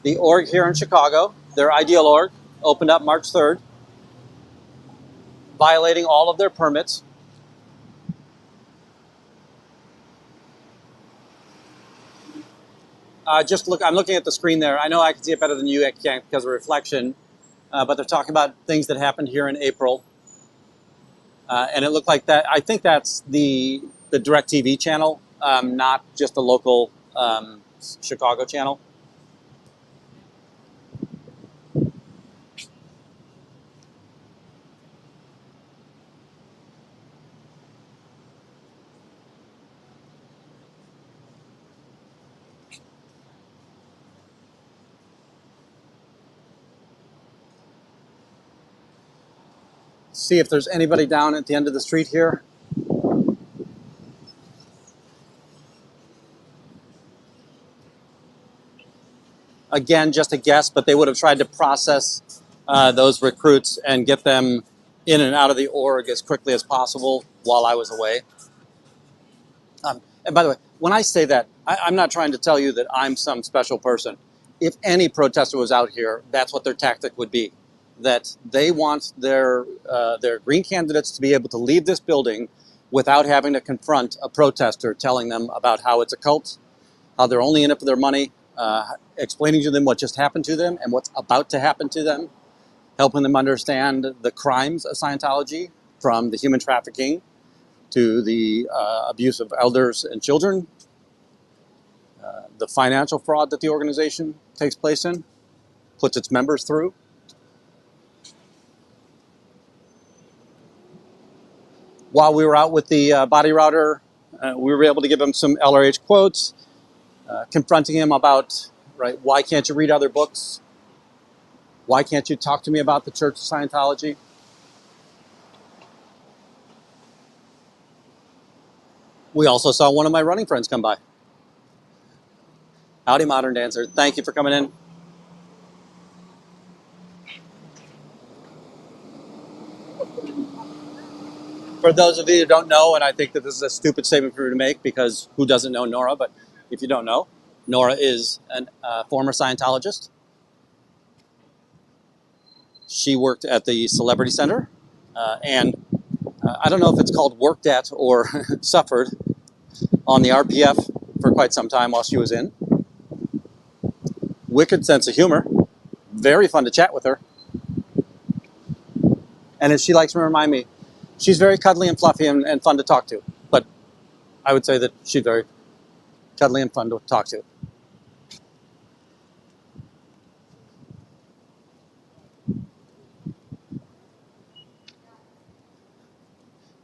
the org here in Chicago. Their ideal org opened up March 3rd, violating all of their permits. Just look, I'm looking at the screen there. I know I can see it better than you can because of reflection, but they're talking about things that happened here in April. And it looked like that. I think that's the DirecTV channel, not just the local Chicago channel. See if there's anybody down at the end of the street here. Again, just a guess, but they would have tried to process those recruits and get them in and out of the org as quickly as possible while I was away. And by the way, when I say that, I'm not trying to tell you that I'm some special person. If any protester was out here, that's what their tactic would be. That they want their green candidates to be able to leave this building without having to confront a protester telling them about how it's a cult, how they're only in it for their money, explaining to them what just happened to them and what's about to happen to them, helping them understand the crimes of Scientology, from the human trafficking to the abuse of elders and children, the financial fraud that the organization takes place in, puts its members through. While we were out with the body router, we were able to give him some LRH quotes, confronting him about, right, why can't you read other books? Why can't you talk to me about the Church of Scientology? We also saw one of my running friends come by. Howdy, Modern Dancer. Thank you for coming in. For those of you who don't know, and I think that this is a stupid statement for you to make because who doesn't know Nora, but if you don't know, Nora is a former Scientologist. She worked at the Celebrity Center, and I don't know if it's called worked at or suffered on the RPF for quite some time while she was in. Wicked sense of humor. Very fun to chat with her. And as she likes to remind me, she's very cuddly and fluffy and fun to talk to. But I would say that she's very cuddly and fun to talk to.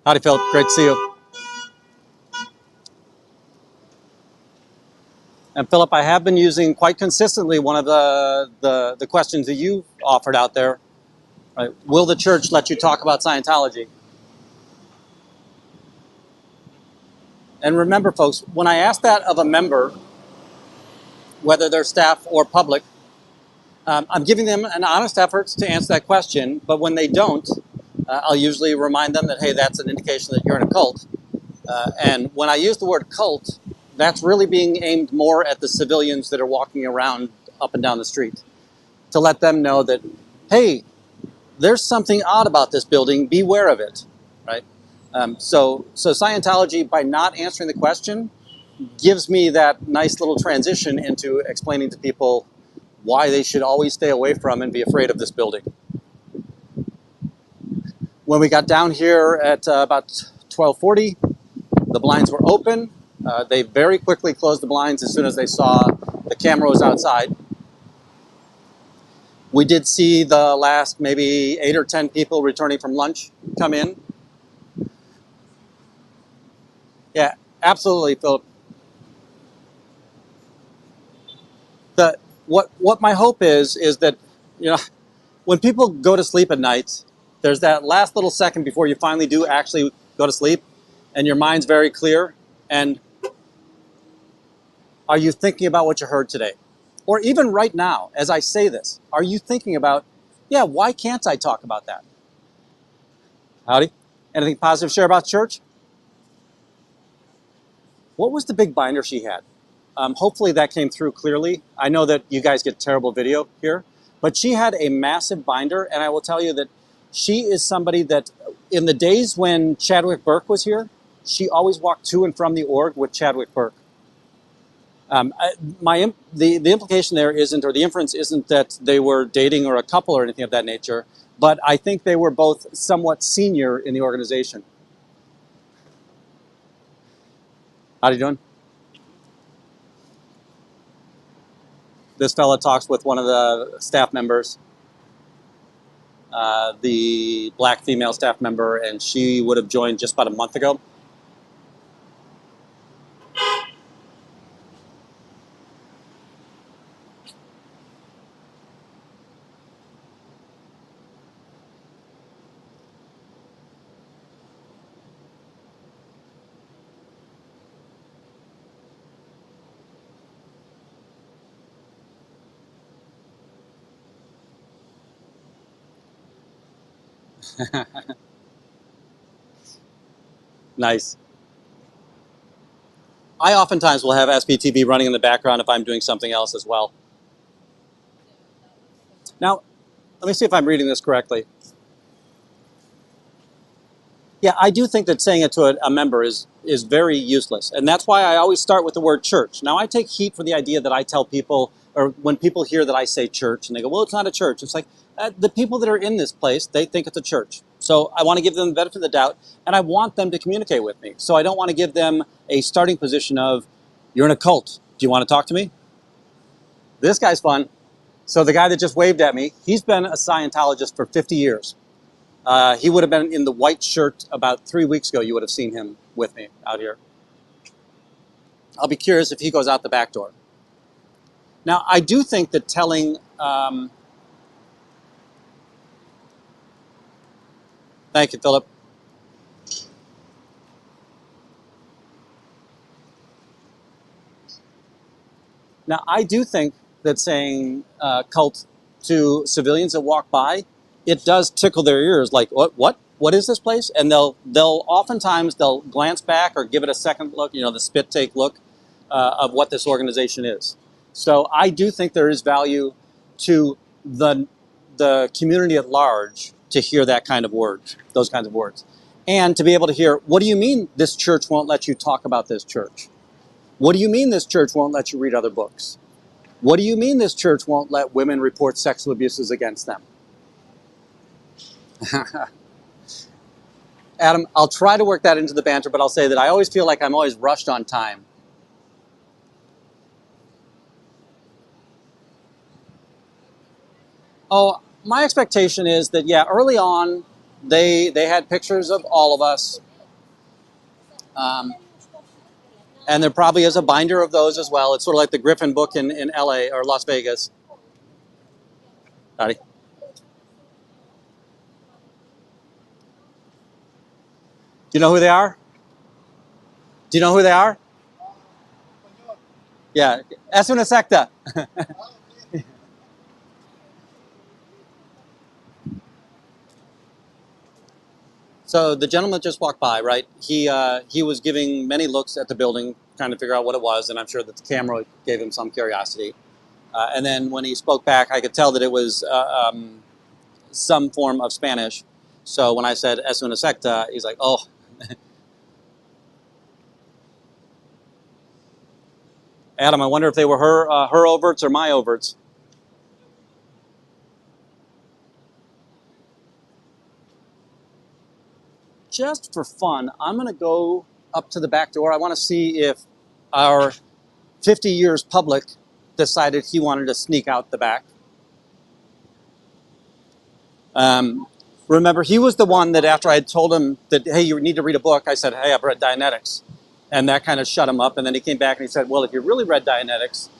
Howdy, Philip. Great to see you. And Philip, I have been using quite consistently one of the questions that you offered out there. Right? Will the church let you talk about Scientology? And remember, folks, when I ask that of a member, whether they're staff or public, I'm giving them an honest effort to answer that question. But when they don't, I'll usually remind them that, hey, that's an indication that you're in a cult. And when I use the word cult, that's really being aimed more at the civilians that are walking around up and down the street, to let them know that, hey, there's something odd about this building, beware of it, right? So Scientology, by not answering the question, gives me that nice little transition into explaining to people why they should always stay away from and be afraid of this building. When we got down here at about 12:40, the blinds were open. They very quickly closed the blinds as soon as they saw the camera was outside. We did see the last maybe 8 or 10 people returning from lunch come in. Yeah, absolutely, Philip. What my hope is that, you know, when people go to sleep at night, there's that last little second before you finally do actually go to sleep, and your mind's very clear. And are you thinking about what you heard today? Or even right now, as I say this, are you thinking about, yeah, why can't I talk about that? Howdy. Anything positive to share about church? What was the big binder she had? Hopefully that came through clearly. I know that you guys get terrible video here, but she had a massive binder, and I will tell you that she is somebody that, in the days when Chadwick Burke was here, she always walked to and from the org with Chadwick Burke. The implication there isn't, or the inference isn't that they were dating or a couple or anything of that nature, but I think they were both somewhat senior in the organization. How you doing? This fella talks with one of the staff members, the black female staff member, and she would have joined just about a month ago. Nice. I oftentimes will have SBTV running in the background if I'm doing something else as well. Now, let me see if I'm reading this correctly. Yeah, I do think that saying it to a member is very useless. And that's why I always start with the word church. Now, I take heat for the idea that I tell people, or when people hear that I say church, and they go, well, it's not a church. It's like, the people that are in this place, they think it's a church. So I want to give them the benefit of the doubt, and I want them to communicate with me. So I don't want to give them a starting position of, you're in a cult. Do you want to talk to me? This guy's fun. So the guy that just waved at me, he's been a Scientologist for 50 years. He would have been in the white shirt about 3 weeks ago. You would have seen him with me out here. I'll be curious if he goes out the back door. Now, I do think that telling... thank you, Philip. Now, I do think that saying cult to civilians that walk by, it does tickle their ears. Like, what is this place? And they'll oftentimes glance back or give it a second look. You know, the spit take look of what this organization is. So I do think there is value to the community at large to hear that kind of words, those kinds of words, and to be able to hear, what do you mean this church won't let you talk about this church? What do you mean this church won't let you read other books? What do you mean this church won't let women report sexual abuses against them? Adam, I'll try to work that into the banter, but I'll say that I always feel like I'm always rushed on time. Oh, my expectation is that, yeah, early on, they had pictures of all of us. And there probably is a binder of those as well. It's sort of like the Griffin book in LA or Las Vegas. Howdy. Do you know who they are? Do you know who they are? Yeah, es una secta. So the gentleman just walked by, right? He was giving many looks at the building, trying to figure out what it was, and I'm sure that the camera gave him some curiosity. And then when he spoke back, I could tell that it was some form of Spanish. So when I said es una secta, he's like, oh. Adam, I wonder if they were her overts or my overts. Just for fun, I'm going to go up to the back door. I want to see if our 50 years public decided he wanted to sneak out the back. Remember, he was the one that after I had told him that, hey, you need to read a book, I said, hey, I've read Dianetics. And that kind of shut him up. And then he came back and he said, well, if you really read Dianetics,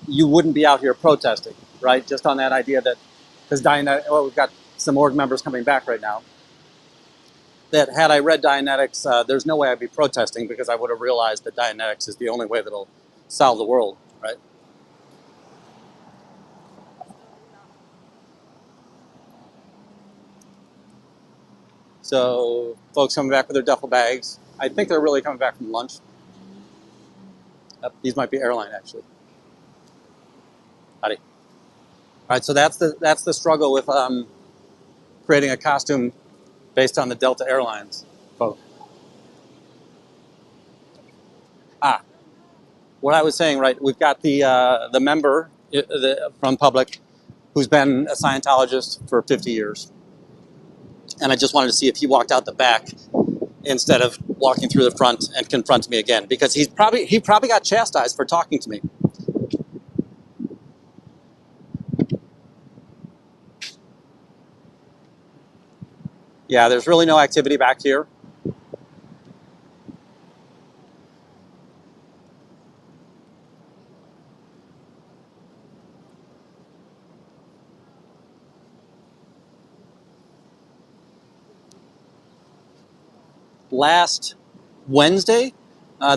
you wouldn't be out here protesting, right? Just on that idea that, because Dianetics, well, we've got some org members coming back right now, that had I read Dianetics, there's no way I'd be protesting, because I would have realized that Dianetics is the only way that'll solve the world, right? So folks coming back with their duffel bags. I think they're really coming back from lunch. These might be airline, actually. Howdy. All right, so that's the struggle with creating a costume based on the Delta Airlines folk. What I was saying, right? We've got the member from public who's been a Scientologist for 50 years, and I just wanted to see if he walked out the back instead of walking through the front and confront me again, because he probably got chastised for talking to me. Yeah, there's really no activity back here. Last Wednesday,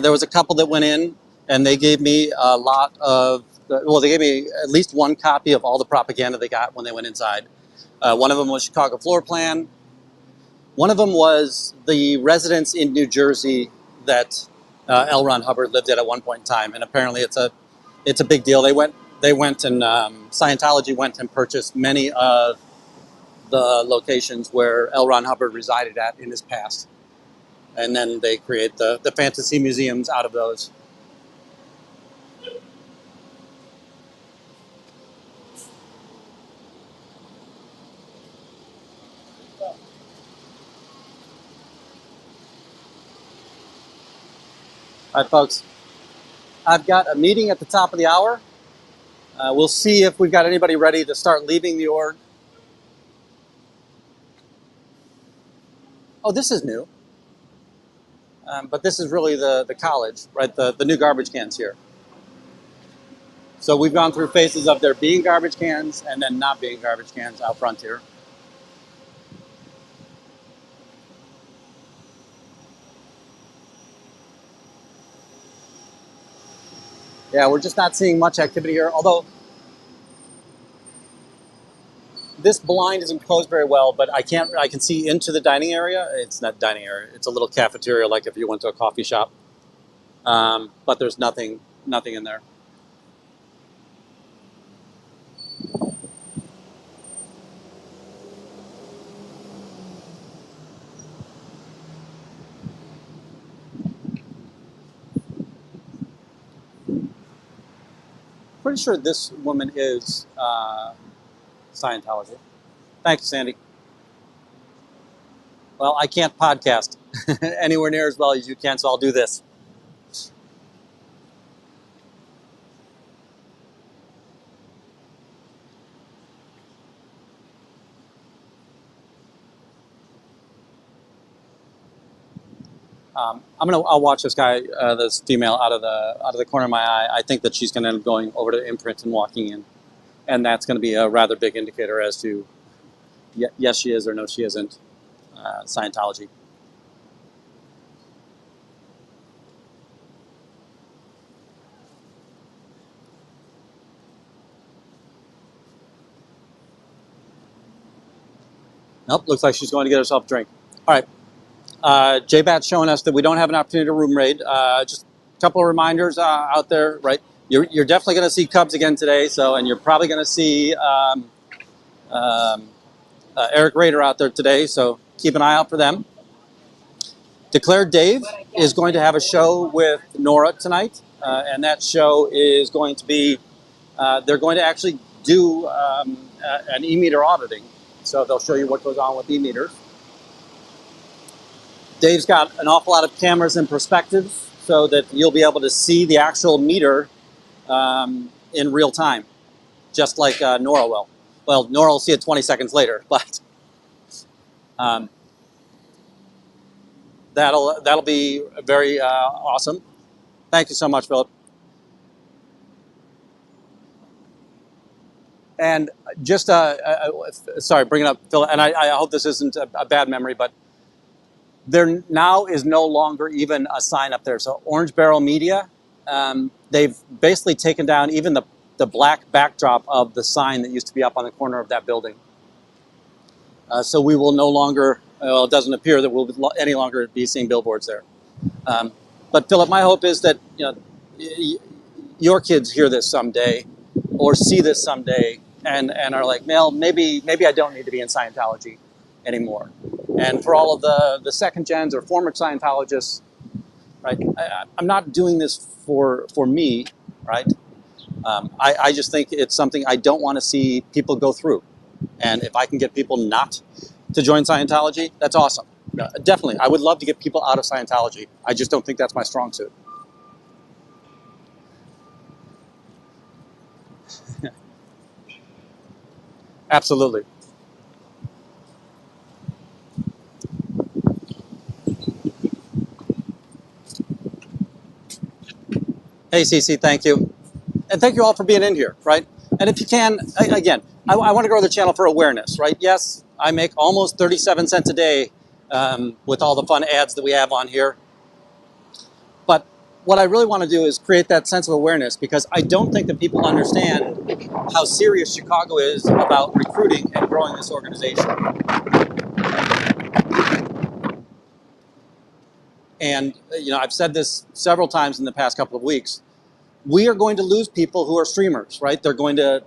there was a couple that went in, and they gave me a lot of, well, they gave me at least one copy of all the propaganda they got when they went inside. One of them was Chicago Floor Plan. One of them was the residence in New Jersey that L. Ron Hubbard lived at one point in time, and apparently it's a big deal. They went and Scientology went and purchased many of the locations where L. Ron Hubbard resided at in his past, and then they create the fantasy museums out of those. All right, folks, I've got a meeting at the top of the hour. We'll see if we've got anybody ready to start leaving the org. Oh, this is new. But this is really the college, right? The new garbage cans here. So we've gone through phases of there being garbage cans and then not being garbage cans out front here. Yeah, we're just not seeing much activity here, although this blind isn't closed very well, but I can see into the dining area. It's not dining area. It's a little cafeteria, like if you went to a coffee shop. But there's nothing in there. Pretty sure this woman is Scientology. Thank you, Sandy. Well, I can't podcast anywhere near as well as you can, so I'll do this. I'll watch this guy, this female, out of the corner of my eye. I think that she's going to end up going over to Imprint and walking in, and that's going to be a rather big indicator as to yes, she is, or no, she isn't Scientology. Nope, looks like she's going to get herself a drink. All right. JBAT's showing us that we don't have an opportunity to room raid. Just a couple of reminders out there, right? You're definitely going to see Cubs again today, and you're probably going to see Eric Rader out there today, so keep an eye out for them. Declared Dave is going to have a show with Nora tonight, and that show is going to be, they're going to actually do an e-meter auditing, so they'll show you what goes on with e-meters. Dave's got an awful lot of cameras and perspectives so that you'll be able to see the actual meter in real time, just like Nora will. Well, Nora will see it 20 seconds later, but that'll be very awesome. Thank you so much, Philip. And just, sorry, bringing up Phil, and I hope this isn't a bad memory, but there now is no longer even a sign up there. So Orange Barrel Media, they've basically taken down even the black backdrop of the sign that used to be up on the corner of that building. So we will no longer, well, it doesn't appear that we'll any longer be seeing billboards there. But Philip, my hope is that your kids hear this someday or see this someday and are like, Mel, maybe I don't need to be in Scientology anymore. And for all of the second gens or former Scientologists, right, I'm not doing this for me, right? I just think it's something I don't want to see people go through. And if I can get people not to join Scientology, that's awesome. Definitely, I would love to get people out of Scientology. I just don't think that's my strong suit. Absolutely. Hey, Cece, thank you. And thank you all for being in here, right? And if you can, again, I want to grow the channel for awareness, right? Yes, I make almost 37 cents a day with all the fun ads that we have on here. But what I really want to do is create that sense of awareness, because I don't think that people understand how serious Chicago is about recruiting and growing this organization. And, I've said this several times in the past couple of weeks. We are going to lose people who are streamers, right? They're going to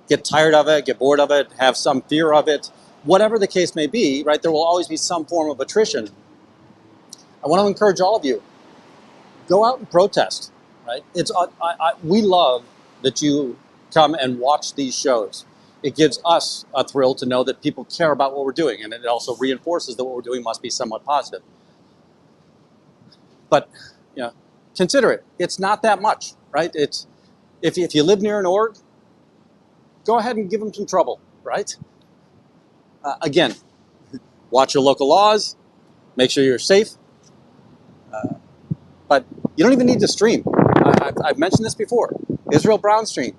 get tired of it, get bored of it, have some fear of it. Whatever the case may be, right? There will always be some form of attrition. I want to encourage all of you, go out and protest, right? We love that you come and watch these shows. It gives us a thrill to know that people care about what we're doing, and it also reinforces that what we're doing must be somewhat positive. But, consider it. It's not that much, right? It's if you live near an org, go ahead and give them some trouble, right? Again, watch your local laws, make sure you're safe, but you don't even need to stream. I've mentioned this before. Israel Brownstein,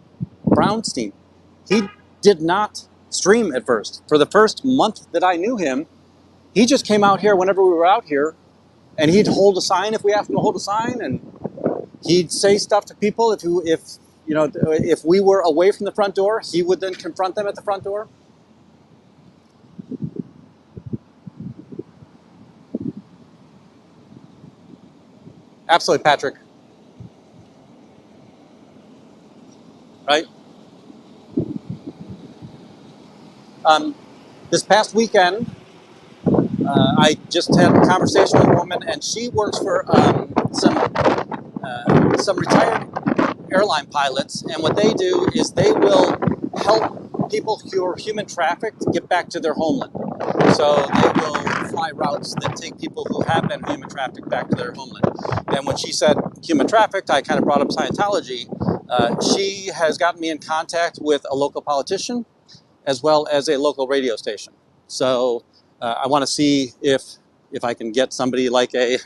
he did not stream at first. For the first month that I knew him, he just came out here whenever we were out here, and he'd hold a sign if we asked him to hold a sign, and he'd say stuff to people. If we were away from the front door, he would then confront them at the front door. Absolutely, Patrick. Right? This past weekend, I just had a conversation with a woman, and she works for some retired airline pilots, and what they do is they will help people who are human trafficked get back to their homeland. So they will fly routes that take people who have been human trafficked back to their homeland. And when she said human trafficked, I kind of brought up Scientology. She has gotten me in contact with a local politician as well as a local radio station. So I want to see if I can get somebody like a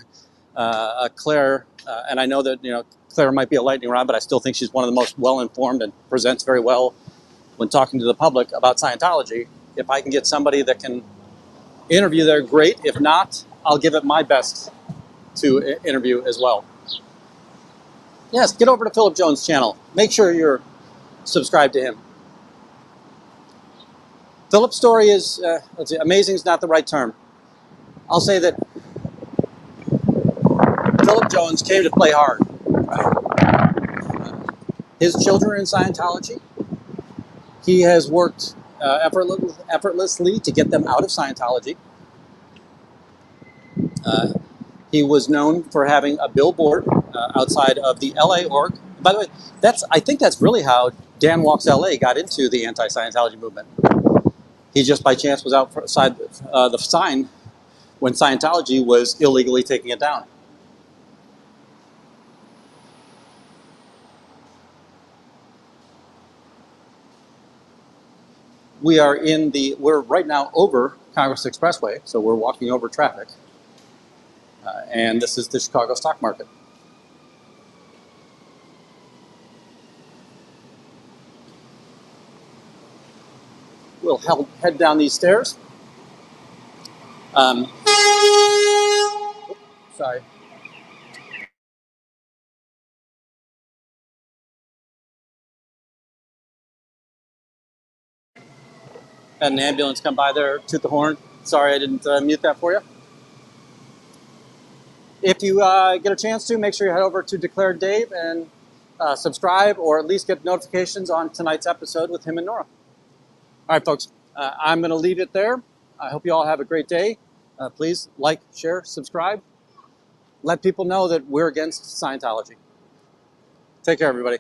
Claire, and I know that Claire might be a lightning rod, but I still think she's one of the most well-informed and presents very well when talking to the public about Scientology. If I can get somebody that can interview there, great. If not, I'll give it my best to interview as well. Yes, get over to Philip Jones' channel. Make sure you're subscribed to him. Philip's story is, amazing is not the right term. I'll say that Philip Jones came to play hard. His children are in Scientology. He has worked effortlessly to get them out of Scientology. He was known for having a billboard outside of the LA org. By the way, I think that's really how Dan Walks LA got into the anti-Scientology movement. He just by chance was outside the sign when Scientology was illegally taking it down. We're right now over Congress Expressway, so we're walking over traffic. And this is the Chicago stock market. we'll head down these stairs. Sorry. Had an ambulance come by there, toot the horn. Sorry, I didn't mute that for you. If you get a chance to, make sure you head over to Declare Dave and subscribe, or at least get notifications on tonight's episode with him and Nora. All right, folks, I'm going to leave it there. I hope you all have a great day. Please like, share, subscribe. Let people know that we're against Scientology. Take care, everybody.